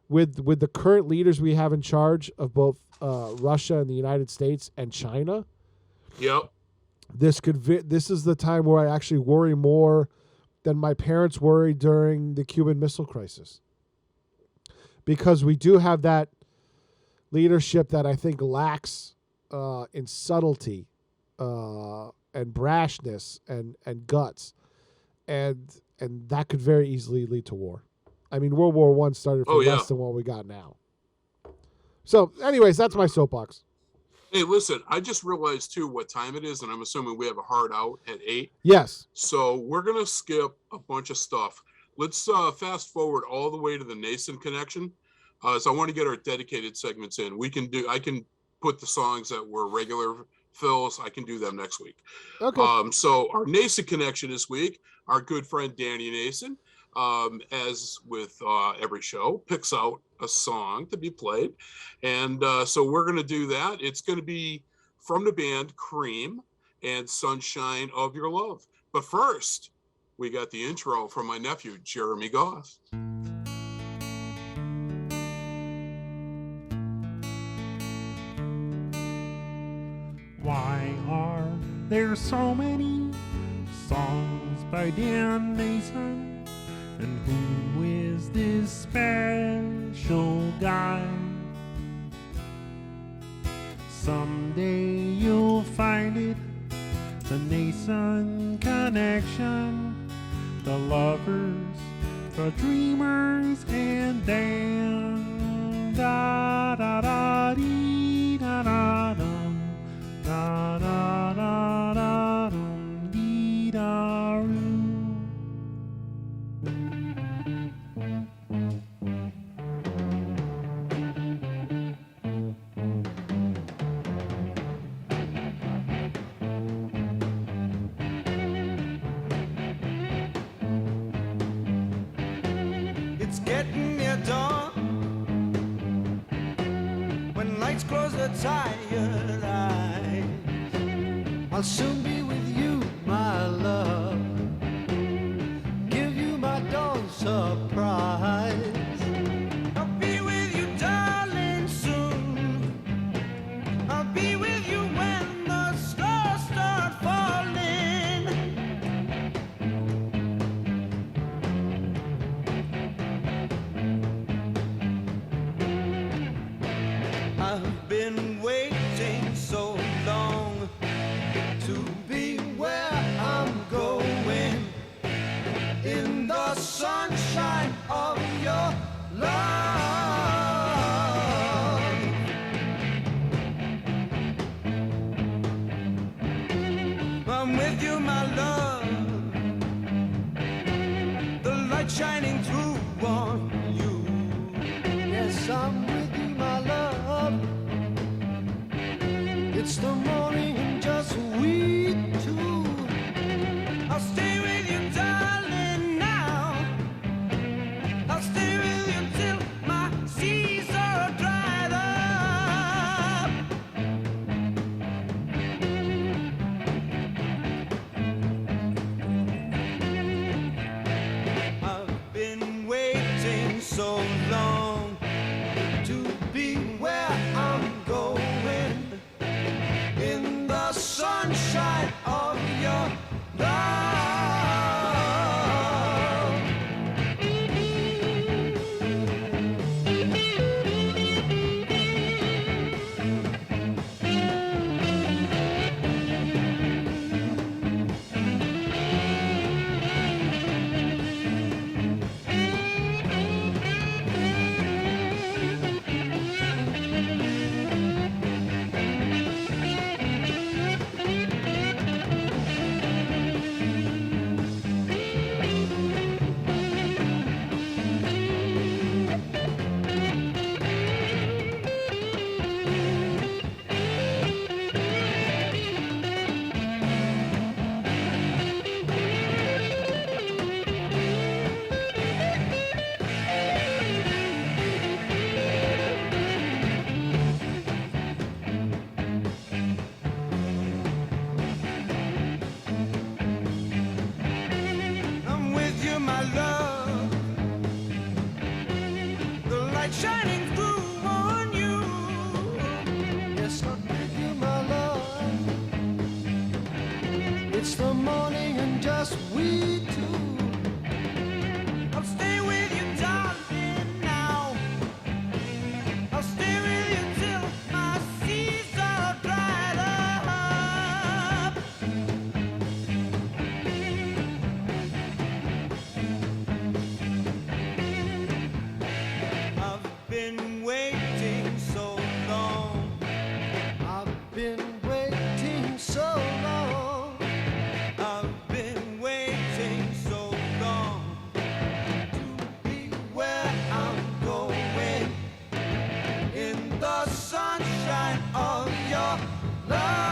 with the current leaders we have in charge of both Russia and the United States and China. Yep. This is the time where I actually worry more than my parents worried during the Cuban Missile Crisis, because we do have that leadership that I think lacks in subtlety and brashness and guts, and that could very easily lead to war. I mean, World War I started from less than what we got now. So, anyways, that's my soapbox. Hey, listen, I just realized, too, what time it is, and I'm assuming we have a hard out at 8. Yes. So we're going to skip a bunch of stuff. Let's fast forward all the way to the Nason connection. So I want to get our dedicated segments in. I can put the songs that were regular fills. I can do them next week. Okay. So our Nason connection this week, our good friend Danny Nason, as with every show, picks out a song to be played. And so we're going to do that. It's going to be from the band Cream and Sunshine of Your Love. But first, we got the intro from my nephew, Jeremy Goff. Why are there so many songs by Dan Mason? And who is this special guy? Someday you'll find it, the Nason connection, the lovers, the dreamers, and Dan. Da da da dee da da dum, da da da da dum, dee da roo. It's getting near dawn, when lights close the tired eyes. I'll soon be with you, my love, give you my dawn surprise. I'll be with you, darling, soon. I'll be with you when the stars start falling. I've been waiting so long to be where I'm going, in the sunshine of your love. I'm with you, my love, the light shining through on you. Yes, I'm with you, my love. It's the morning and just we two. I'll stay with you, darling, now. I'll stay with you till my seas are dried up. I've been waiting morning and just we two. I'll stay with you, darling, now. I'll stay with you till my seas are dried up. I've been waiting so long. I've been waiting so long. I've been waiting so long to be where I'm going in the sunshine of your love.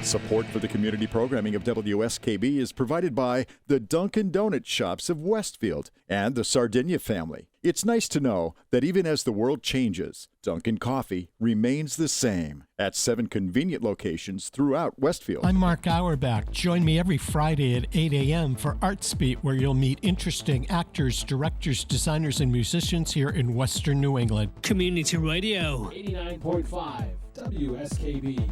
Support for the community programming of WSKB is provided by the Dunkin' Donuts Shops of Westfield and the Sardinia family. It's nice to know that even as the world changes, Dunkin' Coffee remains the same at 7 convenient locations throughout Westfield. I'm Mark Auerbach. Join me every Friday at 8 a.m. for Arts Beat, where you'll meet interesting actors, directors, designers, and musicians here in Western New England. Community Radio. 89.5 WSKB.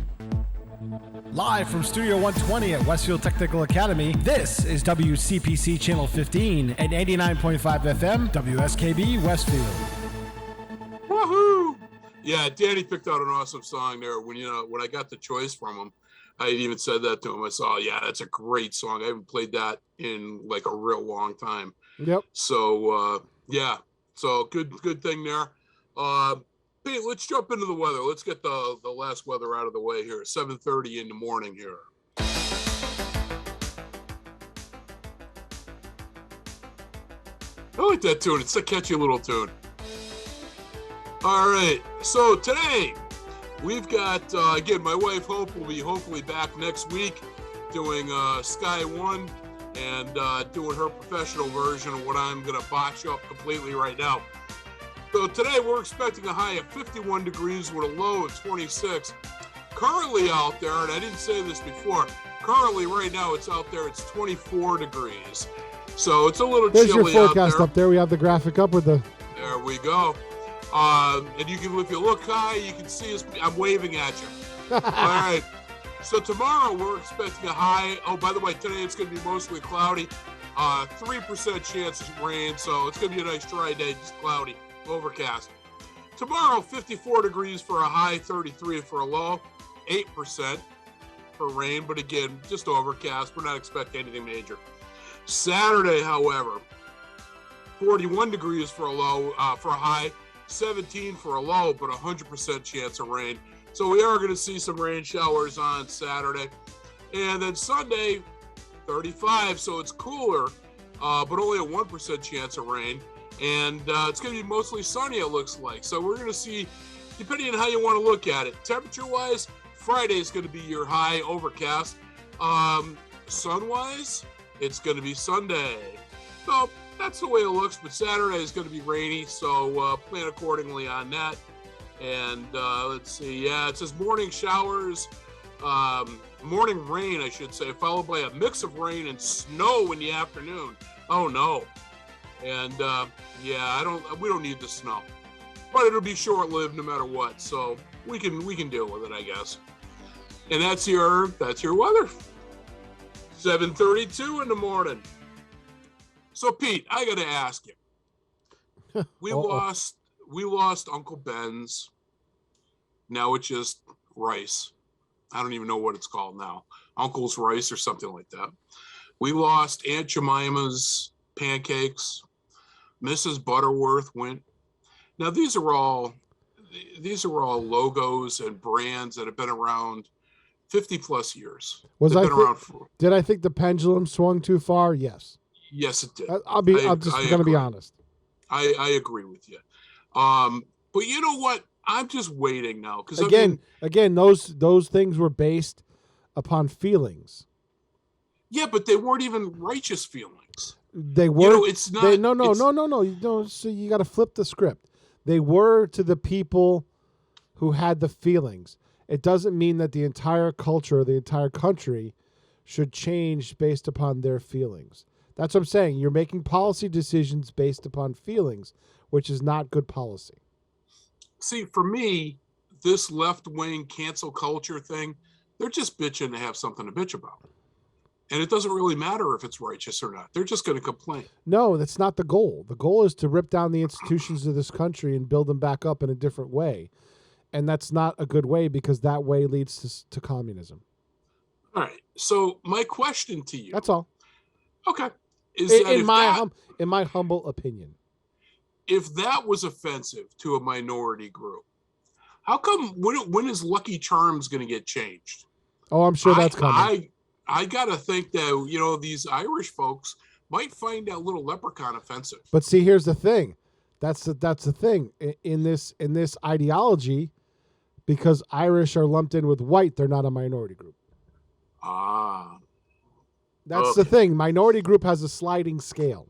Live from Studio 120 at Westfield Technical Academy, this is WCPC Channel 15 and 89.5 FM, WSKB Westfield. Woohoo! Yeah, Danny picked out an awesome song there. When I got the choice from him, I even said that to him. I saw, yeah, that's a great song. I haven't played that in like a real long time. Yep. So yeah, so good thing there. Hey, let's jump into the weather. Let's get the last weather out of the way here. 7:30 in the morning here. I like that tune. It's a catchy little tune. All right. So today we've got, again, my wife Hope will be hopefully back next week doing Sky One and doing her professional version of what I'm going to botch up completely right now. So today we're expecting a high of 51 degrees with a low of 26. Currently out there, and I didn't say this before, currently right now it's out there, it's 24 degrees. So it's a little There's chilly your forecast out there. up there. We have the graphic up with the... There we go. And you can, if you look high, you can see us. I'm waving at you. All right. So tomorrow we're expecting a high. Oh, by the way, today it's going to be mostly cloudy. 3% chance of rain, so it's going to be a nice dry day, just cloudy. Overcast. Tomorrow, 54 degrees for a high, 33 for a low, 8% for rain, but again, just overcast. We're not expecting anything major. Saturday, however, 41 degrees for a low, for a high, 17 for a low, but 100% chance of rain. So we are going to see some rain showers on Saturday. And then Sunday, 35, so it's cooler, but only a 1% chance of rain. And it's going to be mostly sunny, it looks like. So we're going to see, depending on how you want to look at it, temperature-wise, Friday is going to be your high, overcast. Sun-wise, it's going to be Sunday. So that's the way it looks, but Saturday is going to be rainy, so plan accordingly on that. And let's see, yeah, it says morning showers, morning rain, I should say, followed by a mix of rain and snow in the afternoon. Oh, no. And yeah, we don't need the snow, but it'll be short-lived no matter what. So we can deal with it, I guess. And that's your weather. 7:32 in the morning. So Pete, I got to ask you. We lost Uncle Ben's. Now it's just rice. I don't even know what it's called now. Uncle's rice or something like that. We lost Aunt Jemima's pancakes. Mrs. Butterworth went. Now these are all logos and brands that have been around 50 plus years. Did I think the pendulum swung too far? Yes. Yes, it did. I'm just going to be honest. I agree with you. But you know what? I'm just waiting now because again, those things were based upon feelings. Yeah, but they weren't even righteous feelings. They were. You know, it's not. No. So you got to flip the script. They were to the people who had the feelings. It doesn't mean that the entire culture, the entire country, should change based upon their feelings. That's what I'm saying. You're making policy decisions based upon feelings, which is not good policy. See, for me, this left-wing cancel culture thing, they're just bitching to have something to bitch about. And it doesn't really matter if it's righteous or not. They're just going to complain. No, that's not the goal. The goal is to rip down the institutions of this country and build them back up in a different way. And that's not a good way, because that way leads to communism. All right. So my question to you. That's all. Okay. Is In my humble opinion. If that was offensive to a minority group, how come when is Lucky Charms going to get changed? Oh, I'm sure that's coming. I got to think that, these Irish folks might find that little leprechaun offensive. But see, here's the thing. That's the thing. In this ideology, because Irish are lumped in with white, they're not a minority group. Ah. That's the thing. Minority group has a sliding scale.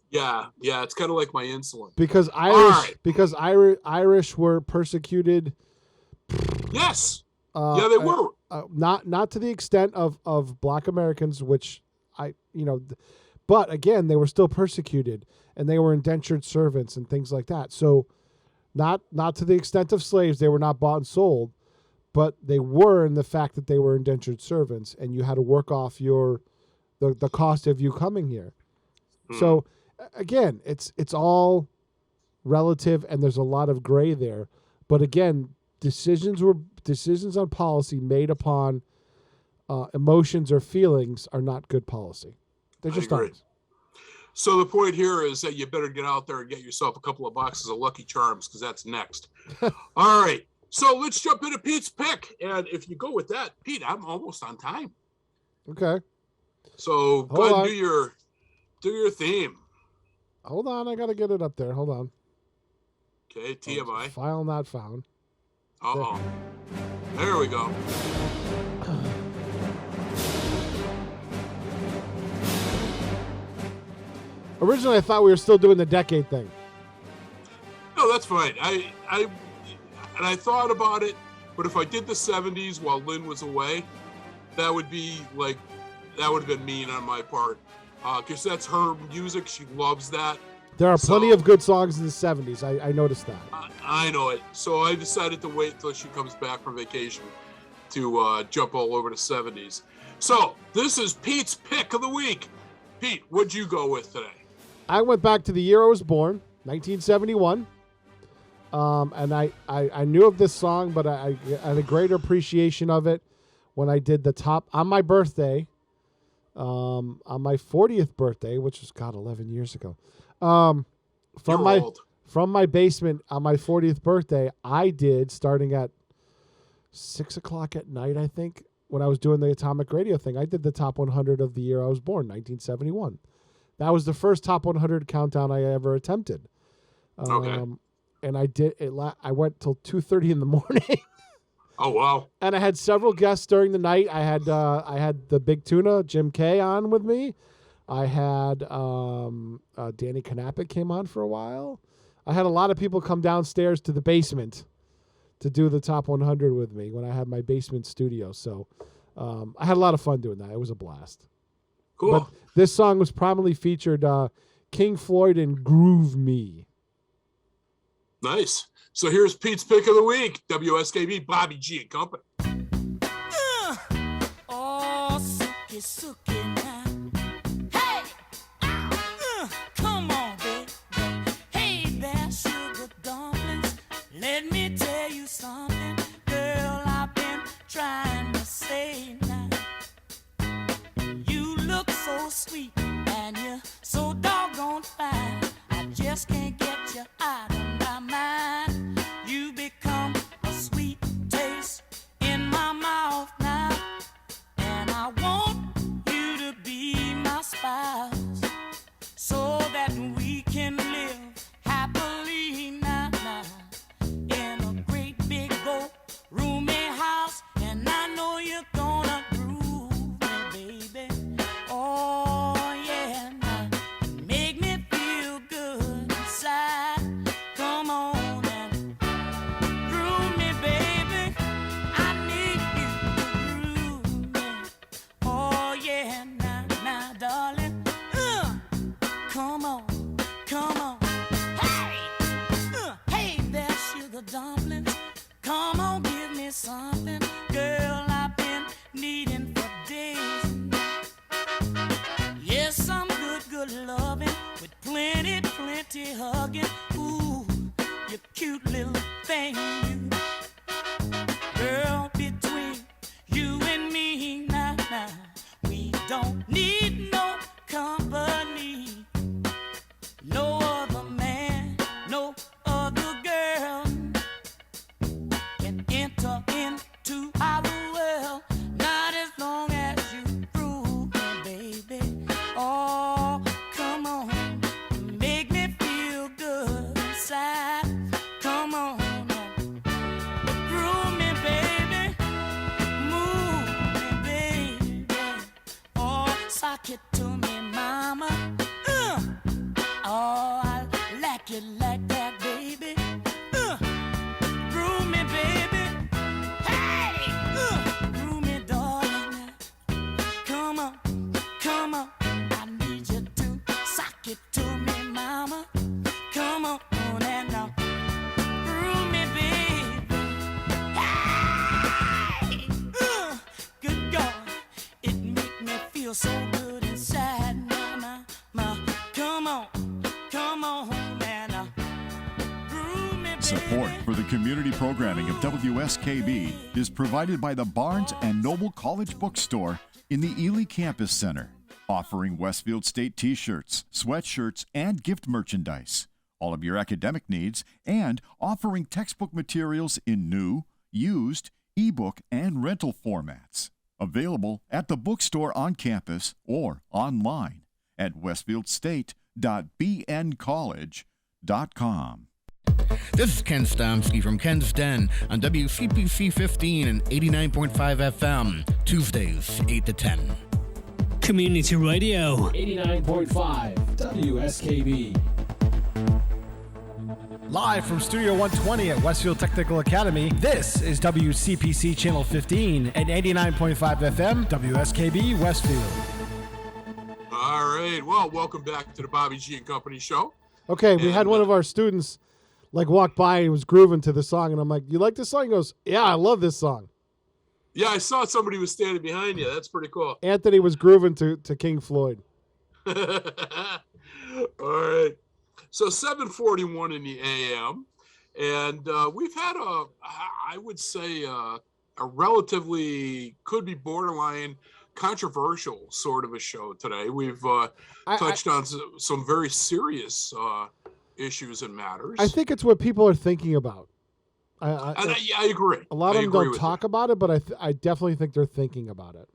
Yeah, it's kind of like my insulin. Because Irish were persecuted. Yes. Yeah, they were. Not to the extent of Black Americans, which but again, they were still persecuted, and they were indentured servants and things like that. So not to the extent of slaves, they were not bought and sold, but they were in the fact that they were indentured servants, and you had to work off the cost of you coming here. So again, it's all relative, and there's a lot of gray there. But again, decisions on policy made upon emotions or feelings are not good policy. They're just aren't. So the point here is that you better get out there and get yourself a couple of boxes of Lucky Charms, because that's next. All right. So let's jump into Pete's pick. And if you go with that, Pete, I'm almost on time. Okay. So go ahead and do your theme. Hold on, I gotta get it up there. Hold on. Okay, TMI. File not found. Uh-oh. There we go. Originally, I thought we were still doing the decade thing. No, that's fine. I thought about it, but if I did the 70s while Lynn was away, that would have been mean on my part. Because that's her music. She loves that. There are plenty of good songs in the 70s. I noticed that. I know it. So I decided to wait until she comes back from vacation to jump all over the 70s. So this is Pete's pick of the week. Pete, what'd you go with today? I went back to the year I was born, 1971. And I knew of this song, but I had a greater appreciation of it when I did the top on my birthday, on my 40th birthday, which was 11 years ago. From my basement on my 40th birthday, I did, starting at 6:00 at night, I think, when I was doing the atomic radio thing, I did the top 100 of the year I was born, 1971. That was the first top 100 countdown I ever attempted. Okay. And I did it. I went till 2:30 in the morning. Oh wow! And I had several guests during the night. I had the Big Tuna, Jim K, on with me. I had Danny Knappett came on for a while. I had a lot of people come downstairs to the basement to do the top 100 with me when I had my basement studio. So I had a lot of fun doing that. It was a blast. Cool. But this song was prominently featured King Floyd and Groove Me. Nice. So here's Pete's pick of the week. WSKB, Bobby G and Company. Oh, suki now. Hey! Come on, baby. Hey there, sugar dumplings. Let me tell you something, girl, I've been trying to say now. You look so sweet and you're so doggone fine. I just can't get you out of my mind. You become a sweet taste in my mouth now, and I want you to me something, girl, I've been needing for days. Yes, some good loving with plenty hugging. Ooh, you cute little thing, you. Girl, between you and me, now, we don't need no company. No other man, no other girl can enter into our world. Not as long as you prove me, baby. Oh, come on, make me feel good inside. Come on, groove me, baby. Move me, baby. Oh, sock it to me, mama. Oh, I like it like that, baby. Groove me, baby. Hey! Groove me, darling. Come on, come on. I need you to sock it to me, mama. Come on, and now groove me, baby. Hey! Good God, it make me feel so good inside, mama. Come on. Come on, man. Support for the community programming of WSKB is provided by the Barnes & Noble College Bookstore in the Ely Campus Center, offering Westfield State t-shirts, sweatshirts, and gift merchandise, all of your academic needs, and offering textbook materials in new, used, ebook, and rental formats. Available at the bookstore on campus or online at westfieldState.bncollege.com. This is Ken Stomsky from Ken's Den on WCPC 15 and 89.5 FM, Tuesdays, 8 to 10. Community Radio. 89.5 WSKB. Live from Studio 120 at Westfield Technical Academy, this is WCPC Channel 15 and 89.5 FM, WSKB Westfield. All right. Well, welcome back to the Bobby G and Company show. Okay, we had one of our students walk by and was grooving to the song, and I'm like, "You like this song?" He goes, "Yeah, I love this song." Yeah, I saw somebody was standing behind you. That's pretty cool. Anthony was grooving to King Floyd. All right. So 7:41 in the AM, and we've had I would say a relatively, could be borderline controversial sort of a show today. We've touched on some very serious issues and matters. I think it's what people are thinking about. I agree. A lot of them don't talk about it, but I definitely think they're thinking about it.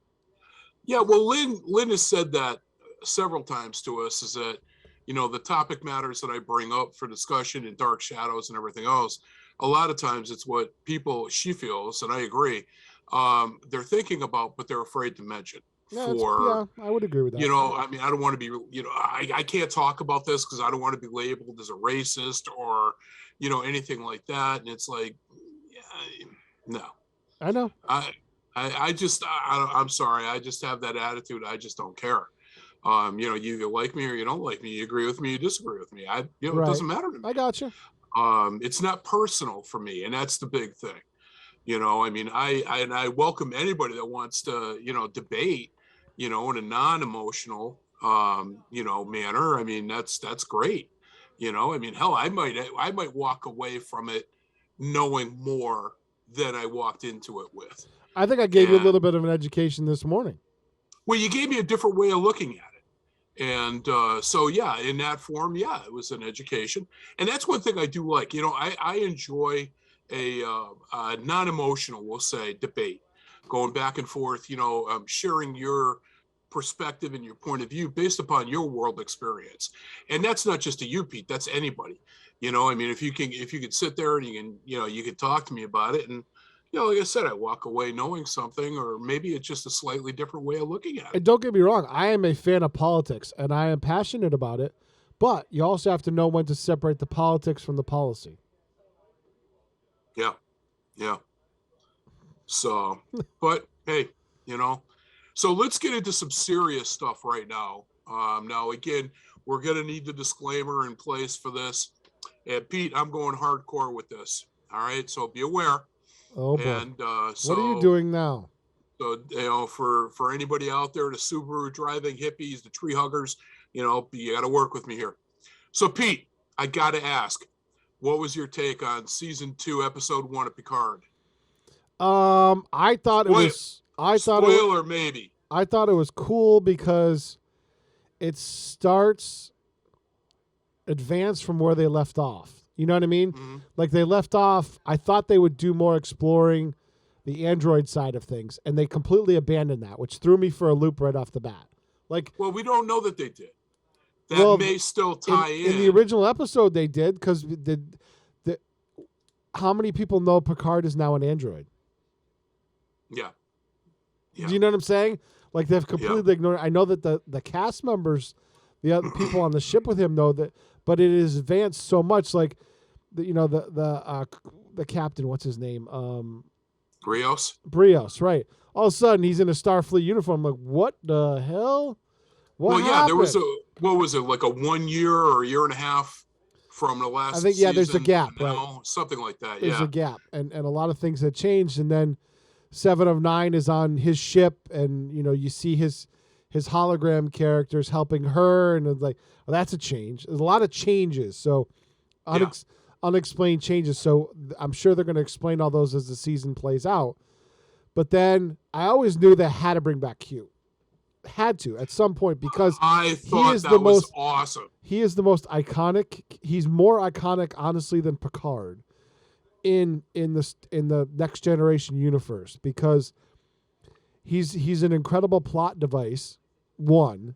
Yeah, well, Lynn has said that several times to us, is that, you know, the topic matters that I bring up for discussion in Dark Shadows and everything else, a lot of times it's what she feels, and I agree, they're thinking about, but they're afraid to mention. Yeah, I would agree with that. You know, I mean, I don't want to be, you know, I can't talk about this because I don't want to be labeled as a racist or, you know, anything like that. And it's like, yeah, no. I know. I'm sorry. I just have that attitude. I just don't care. You know, you either like me or you don't like me. You agree with me, you disagree with me. It doesn't matter to me. I got you. It's not personal for me, and that's the big thing. You know, I mean, I welcome anybody that wants to, you know, debate, you know, in a non-emotional, you know, manner. I mean, that's great. You know, I mean, hell, I might walk away from it knowing more than I walked into it with. I think I gave you a little bit of an education this morning. Well, you gave me a different way of looking at it. And so, yeah, in that form, yeah, it was an education. And that's one thing I do like. You know, I enjoy a non-emotional, we'll say, debate, going back and forth, you know, sharing your perspective and your point of view based upon your world experience. And that's not just a you, Pete, that's anybody. You know, I mean, if you could sit there and you can talk to me about it, and you know, like I said, I walk away knowing something, or maybe it's just a slightly different way of looking at it. And don't get me wrong, I am a fan of politics, and I am passionate about it, but you also have to know when to separate the politics from the policy. Yeah. So, but hey, you know, so let's get into some serious stuff right now. Now, again, we're going to need the disclaimer in place for this. And Pete, I'm going hardcore with this. All right. So be aware. Oh boy. And what are you doing now? So, for anybody out there, the Subaru driving hippies, the tree huggers, you got to work with me here. So, Pete, I got to ask, what was your take on season 2, episode 1 of Picard? I thought it was. Spoiler, maybe. I thought it was cool because it starts advanced from where they left off. You know what I mean? Mm-hmm. Like they left off. I thought they would do more exploring the Android side of things, and they completely abandoned that, which threw me for a loop right off the bat. Like, well, we don't know that they did. That may still tie in. In the original episode, they did because how many people know Picard is now an android? Yeah. Do you know what I'm saying? Like they've completely ignored. I know that the cast members, the other people on the ship with him know that, but it is advanced so much. Like, the captain, what's his name? Brios, right? All of a sudden, he's in a Starfleet uniform. I'm like, what the hell? What happened? There was what was it, like a 1 year or a year and a half from the last? I think there's a gap, right? Something like that. There's a gap, and a lot of things had changed, and then 7 of 9 is on his ship, and you see his hologram characters helping her, and it's like, well, that's a change. There's a lot of changes, so unexplained changes. So I'm sure they're going to explain all those as the season plays out. But then I always knew they had to bring back Q. Had to at some point because I thought that was awesome. He is the most iconic. He's more iconic, honestly, than Picard in the Next Generation universe because he's an incredible plot device. 1,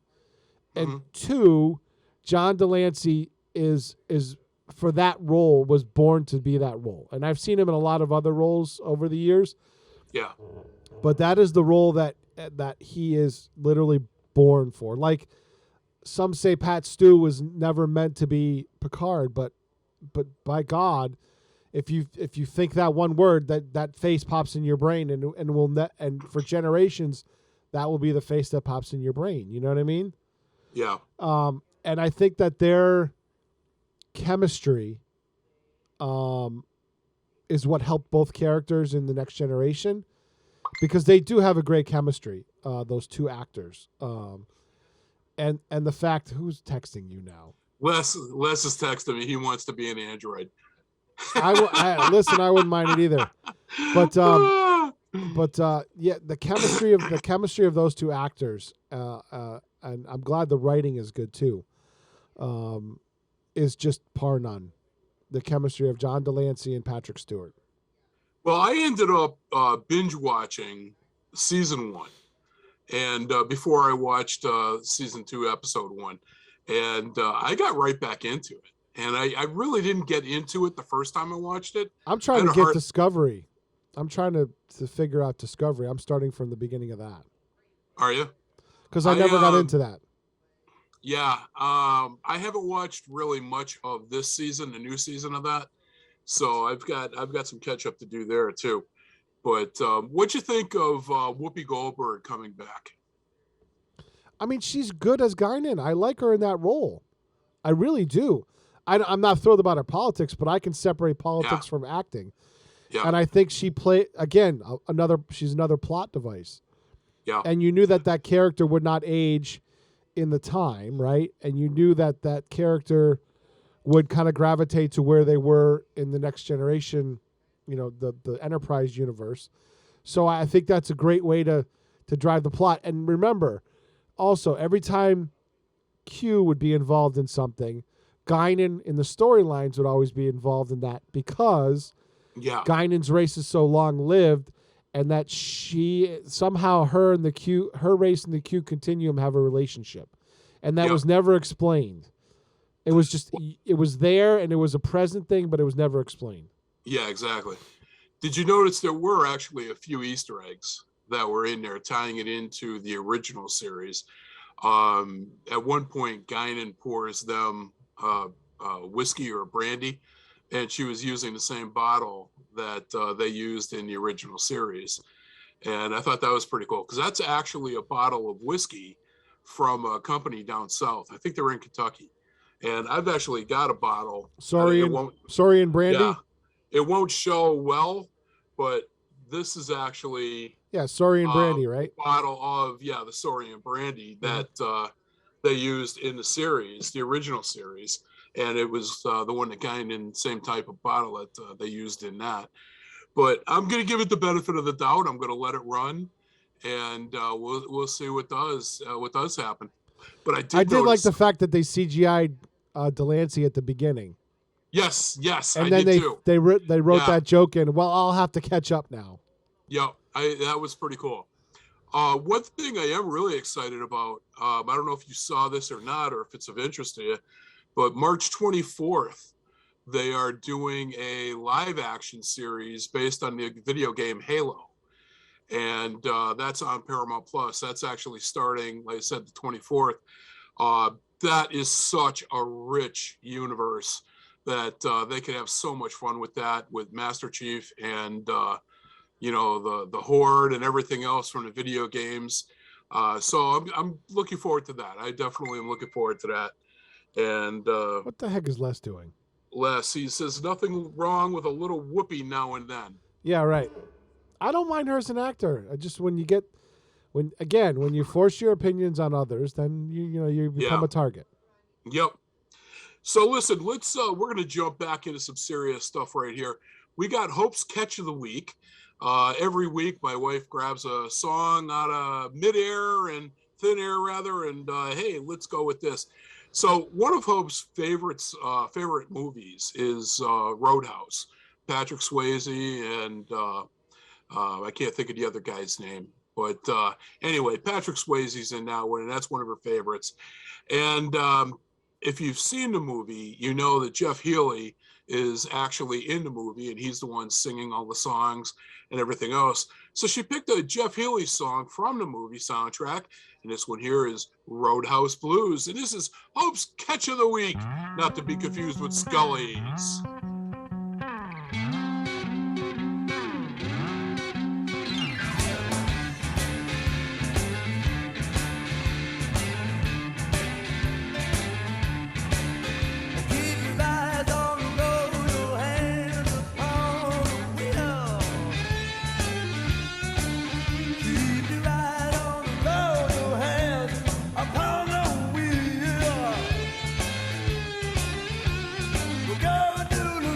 and 2, John Delancey is for that role was born to be that role, and I've seen him in a lot of other roles over the years. Yeah, but that is the role that he is literally born for. Like some say, Pat Stu was never meant to be Picard, but by God, if you think that one word, that face pops in your brain, and for generations, that will be the face that pops in your brain. You know what I mean? Yeah. And I think that their chemistry, is what helped both characters in the Next Generation, because they do have a great chemistry. Those 2 actors, and the fact who's texting you now? Les is texting me. He wants to be an android. Listen, I wouldn't mind it either. But the chemistry of those 2 actors, and I'm glad the writing is good too. Is just par none. The chemistry of John Delancey and Patrick Stewart. Well, I ended up binge watching season 1, and before I watched season 2, episode 1, and I got right back into it. And I really didn't get into it the first time I watched it. I'm trying to get Discovery. I'm trying to figure out Discovery. I'm starting from the beginning of that. Are you? Because I never got into that. Yeah, I haven't watched really much of this season, the new season of that. So I've got some catch up to do there too. But what'd you think of Whoopi Goldberg coming back? I mean, she's good as Guinan. I like her in that role. I really do. I'm not thrilled about her politics, but I can separate politics from acting. Yeah. And I think she played, again, she's another plot device. Yeah. And you knew that character would not age in the time, right? And you knew that character would kind of gravitate to where they were in the Next Generation, the Enterprise universe. So I think that's a great way to drive the plot. And remember, also, every time Q would be involved in something, Guinan in the storylines would always be involved in that because Guinan's race is so long-lived, and that she somehow her race and the Q continuum have a relationship, and that was never explained. It was just it was there, and it was a present thing, but it was never explained. Yeah, exactly. Did you notice there were actually a few Easter eggs that were in there tying it into the original series? At one point, Guinan pours them whiskey or brandy, and she was using the same bottle that they used in the original series. And I thought that was pretty cool because that's actually a bottle of whiskey from a company down south. I think they're in Kentucky. And I've actually got a bottle. Sorry and Brandy? Yeah, it won't show well, but this is actually Saurian brandy, right? a bottle of the Saurian brandy that they used in the series, the original series, and it was the one that kind in the same type of bottle that they used in that. But I'm going to give it the benefit of the doubt. I'm going to let it run, and we'll see what does happen. But I did like the fact that they CGI'd Delancey at the beginning. Yes, and I then did too. They wrote that joke in. Well, I'll have to catch up now. Yeah, that was pretty cool. One thing I am really excited about, I don't know if you saw this or not, or if it's of interest to you, but March 24th, they are doing a live action series based on the video game Halo. And that's on Paramount Plus. That's actually starting, like I said, the 24th. That is such a rich universe that they could have so much fun with that, with Master Chief and the Horde and everything else from the video games. So I'm looking forward to that. I definitely am looking forward to that. And what the heck is Les doing? Les, he says nothing wrong with a little whoopee now and then. Yeah, right. I don't mind her as an actor. I just when you force your opinions on others, then you become a target. Yep. So listen, we're going to jump back into some serious stuff right here. We got Hope's Catch of the Week. Every week, my wife grabs a song out of midair and thin air, rather, and hey, let's go with this. So one of Hope's favorite movies is Roadhouse. Patrick Swayze and I can't think of the other guy's name, but anyway, Patrick Swayze's in that one, and that's one of her favorites. And if you've seen the movie, you know that Jeff Healey is actually in the movie, and he's the one singing all the songs and everything else. So she picked a Jeff Healey song from the movie soundtrack, and this one here is Roadhouse Blues, and this is Hope's Catch of the Week, not to be confused with Scully's. Go do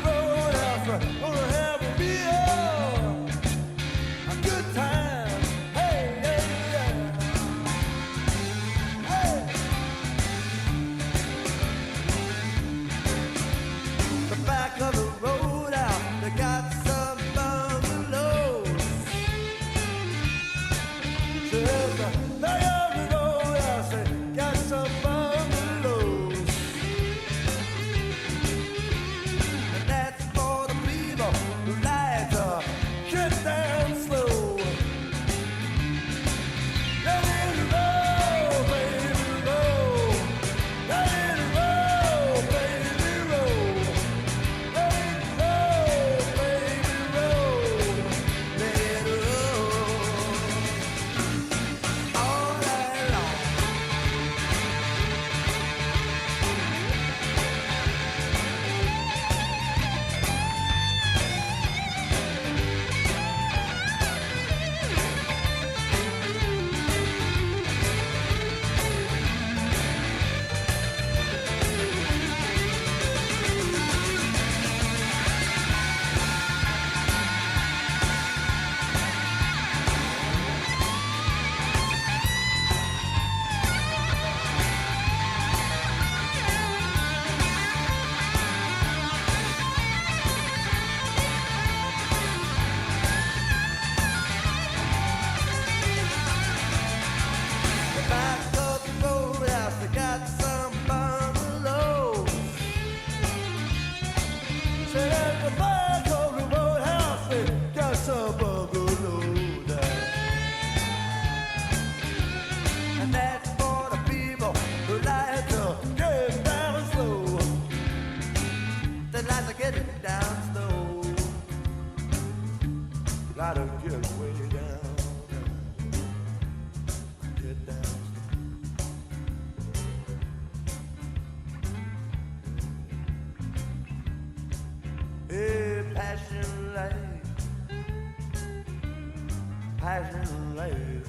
passion laid.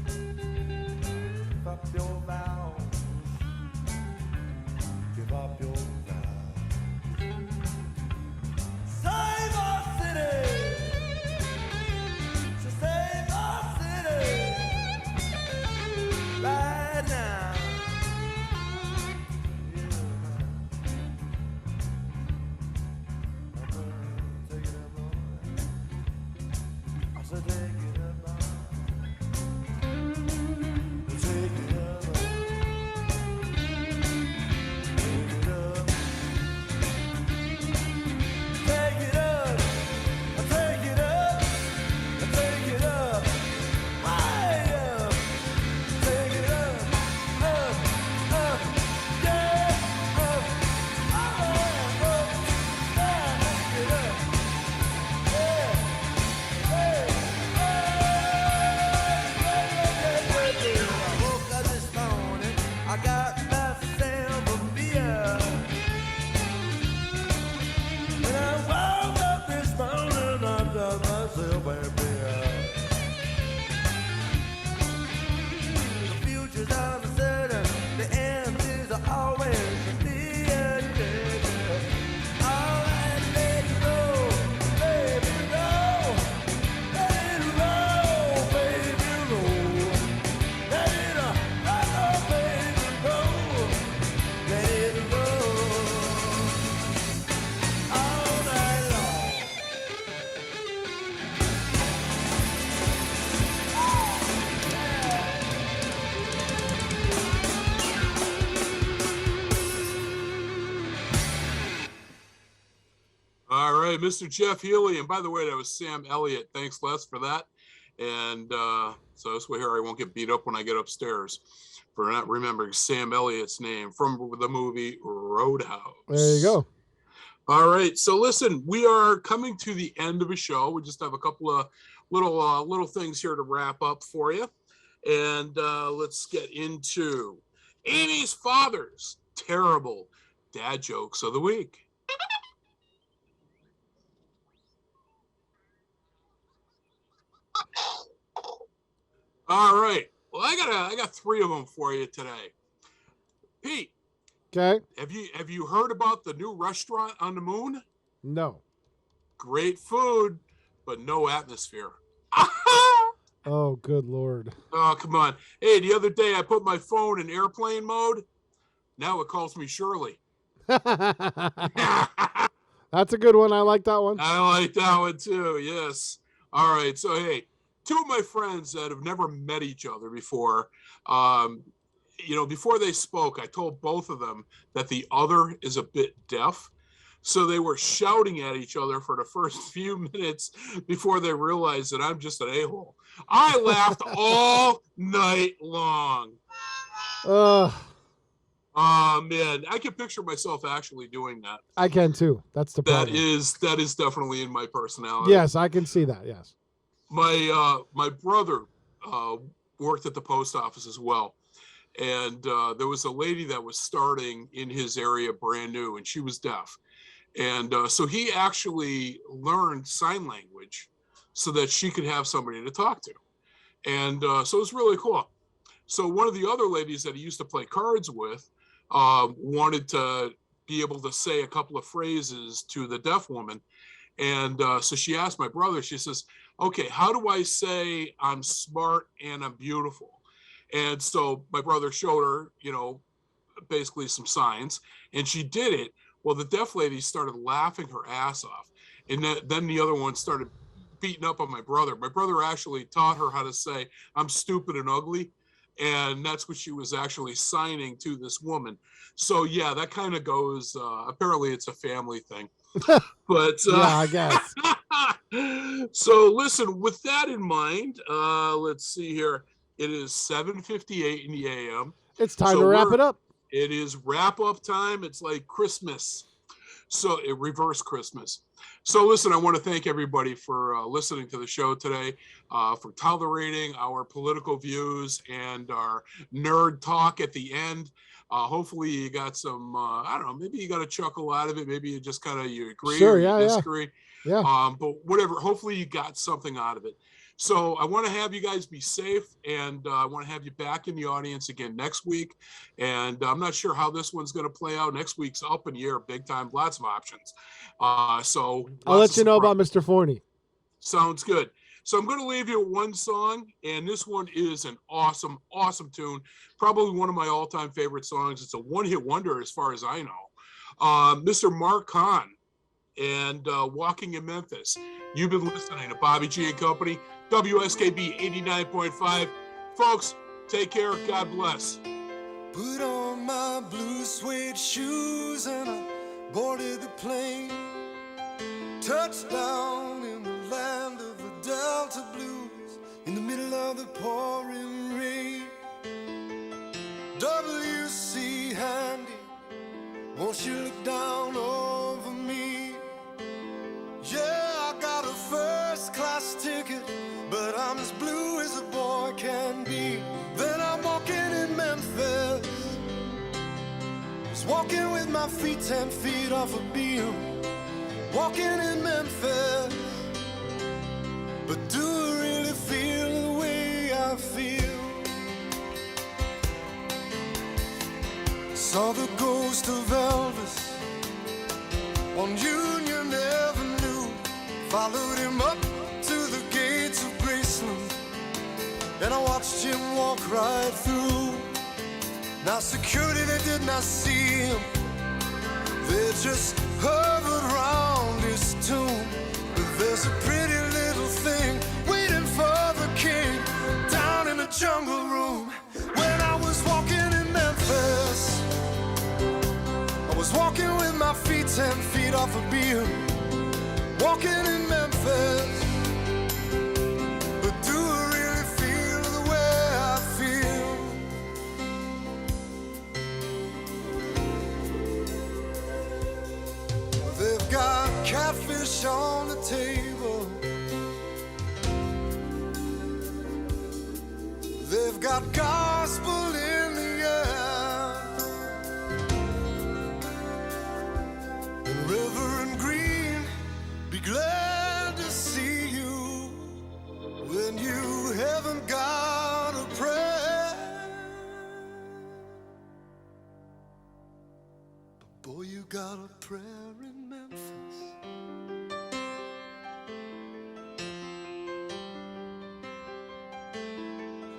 Give up your vows. Give up your vows. Save our city. So save our city right now. So take it up, take it up, take it up, take it up, take it up, take it up, way up, take it up, yeah, up, take it up, yeah. I woke up this morning, I got myself a beer. When I woke up this morning, I got myself a beer. The future's uncertain, the end is always near. All right, let it roll, baby, roll. Let it roll, baby, roll. Let it roll, baby, roll. Let it roll all night long. All right, Mr. Jeff Healy. And by the way, that was Sam Elliott. Thanks, Les, for that. And so this way here I won't get beat up when I get upstairs for not remembering Sam Elliott's name from the movie Roadhouse. There you go. All right. So listen, we are coming to the end of a show. We just have a couple of little things here to wrap up for you. And let's get into Amy's father's terrible dad jokes of the week. All right. Well, I got 3 of them for you today. Pete. Okay. Have you heard about the new restaurant on the moon? No. Great food, but no atmosphere. Oh, good Lord. Oh, come on. Hey, the other day I put my phone in airplane mode. Now it calls me Shirley. That's a good one. I like that one. I like that one too. Yes. All right. So, hey, 2 of my friends that have never met each other before, before they spoke, I told both of them that the other is a bit deaf. So they were shouting at each other for the first few minutes before they realized that I'm just an a-hole. I laughed all night long. Oh, man. I can picture myself actually doing that. I can too. That's the problem. That is definitely in my personality. Yes, I can see that. Yes. My brother worked at the post office as well. And there was a lady that was starting in his area brand new, and she was deaf. And so he actually learned sign language so that she could have somebody to talk to. And so it was really cool. So one of the other ladies that he used to play cards with wanted to be able to say a couple of phrases to the deaf woman. And so she asked my brother, she says, okay, how do I say I'm smart and I'm beautiful? And so my brother showed her, basically some signs, and she did it. Well, the deaf lady started laughing her ass off. And then the other one started beating up on my brother. My brother actually taught her how to say, I'm stupid and ugly. And that's what she was actually signing to this woman. So, yeah, that kind of goes, apparently it's a family thing. But yeah, I guess. So, listen, with that in mind, let's see here. It is 7:58 in the a.m. It's time to wrap it up. It is wrap-up time. It's like Christmas. So, reverse Christmas. So, listen, I want to thank everybody for listening to the show today, for tolerating our political views and our nerd talk at the end. Hopefully you got some, I don't know, maybe you got a chuckle out of it. Maybe you just you agree or you disagree. Yeah. But whatever, hopefully you got something out of it. So I want to have you guys be safe, and I want to have you back in the audience again next week. And I'm not sure how this one's going to play out. Next week's up in the air, big time, lots of options. So I'll let you know about Mr. Forney. Sounds good. So I'm going to leave you with one song, and this one is an awesome, awesome tune. Probably one of my all-time favorite songs. It's a one-hit wonder as far as I know. Mr. Mark Hahn and Walking in Memphis. You've been listening to Bobby G and Company, WSKB 89.5. Folks, take care. God bless. Put on my blue suede shoes and I boarded the plane. Touchdown in the land of the Delta Blues, in the middle of the pouring rain. W.C. Handy, won't you look down over me? Yeah, I got a first class ticket, but I'm as blue as a boy can be. Then I'm walking in Memphis, just walking with my feet 10 feet off a beam. Walking in Memphis, but do I really feel the way I feel? Saw the ghost of Elvis on Union Avenue, followed him up to the gates of Graceland, and I watched him walk right through. Now security, they did not see him, they just hovered round his tomb. But there's a pretty little thing waiting for the king down in the jungle room. When I was walking in Memphis, I was walking with my feet 10 feet off a beam. Walking in Memphis, but do I really feel the way I feel? They've got catfish on the table, they've got gospel in the air, and Reverend Green, be glad to see you when you haven't got a prayer. But boy, you got a prayer in Memphis.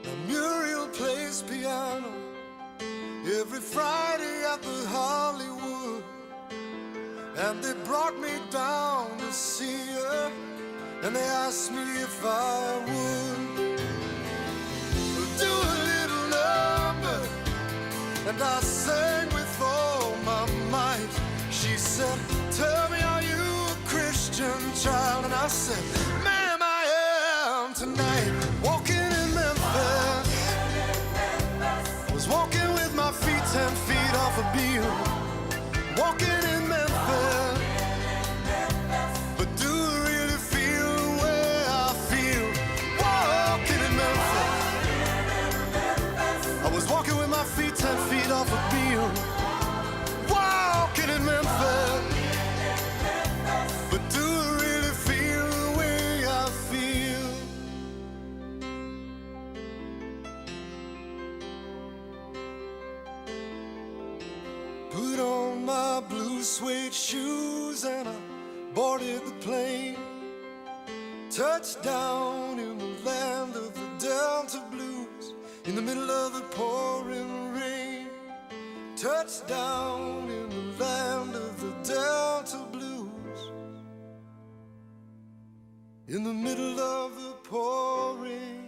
Now Muriel plays piano every Friday at the Hollywood, and they brought me down to see her, and they asked me if I would do a little number, and I sang with all my might. She said, tell me, are you a Christian child? And I said, ma'am, I am tonight. Walking in Memphis, was walking with my feet 10 feet off a beam. Walking in Memphis, but do I really feel the way I feel? Walking in Memphis, I was walking with my feet 10 feet off a beam. Walking in Memphis, but do I really feel the way I feel? Put on my blue suede shoes and I boarded the plane. Touchdown in the land of the Delta Blues, in the middle of the pouring rain. Touchdown in the land of the Delta Blues, in the middle of the pouring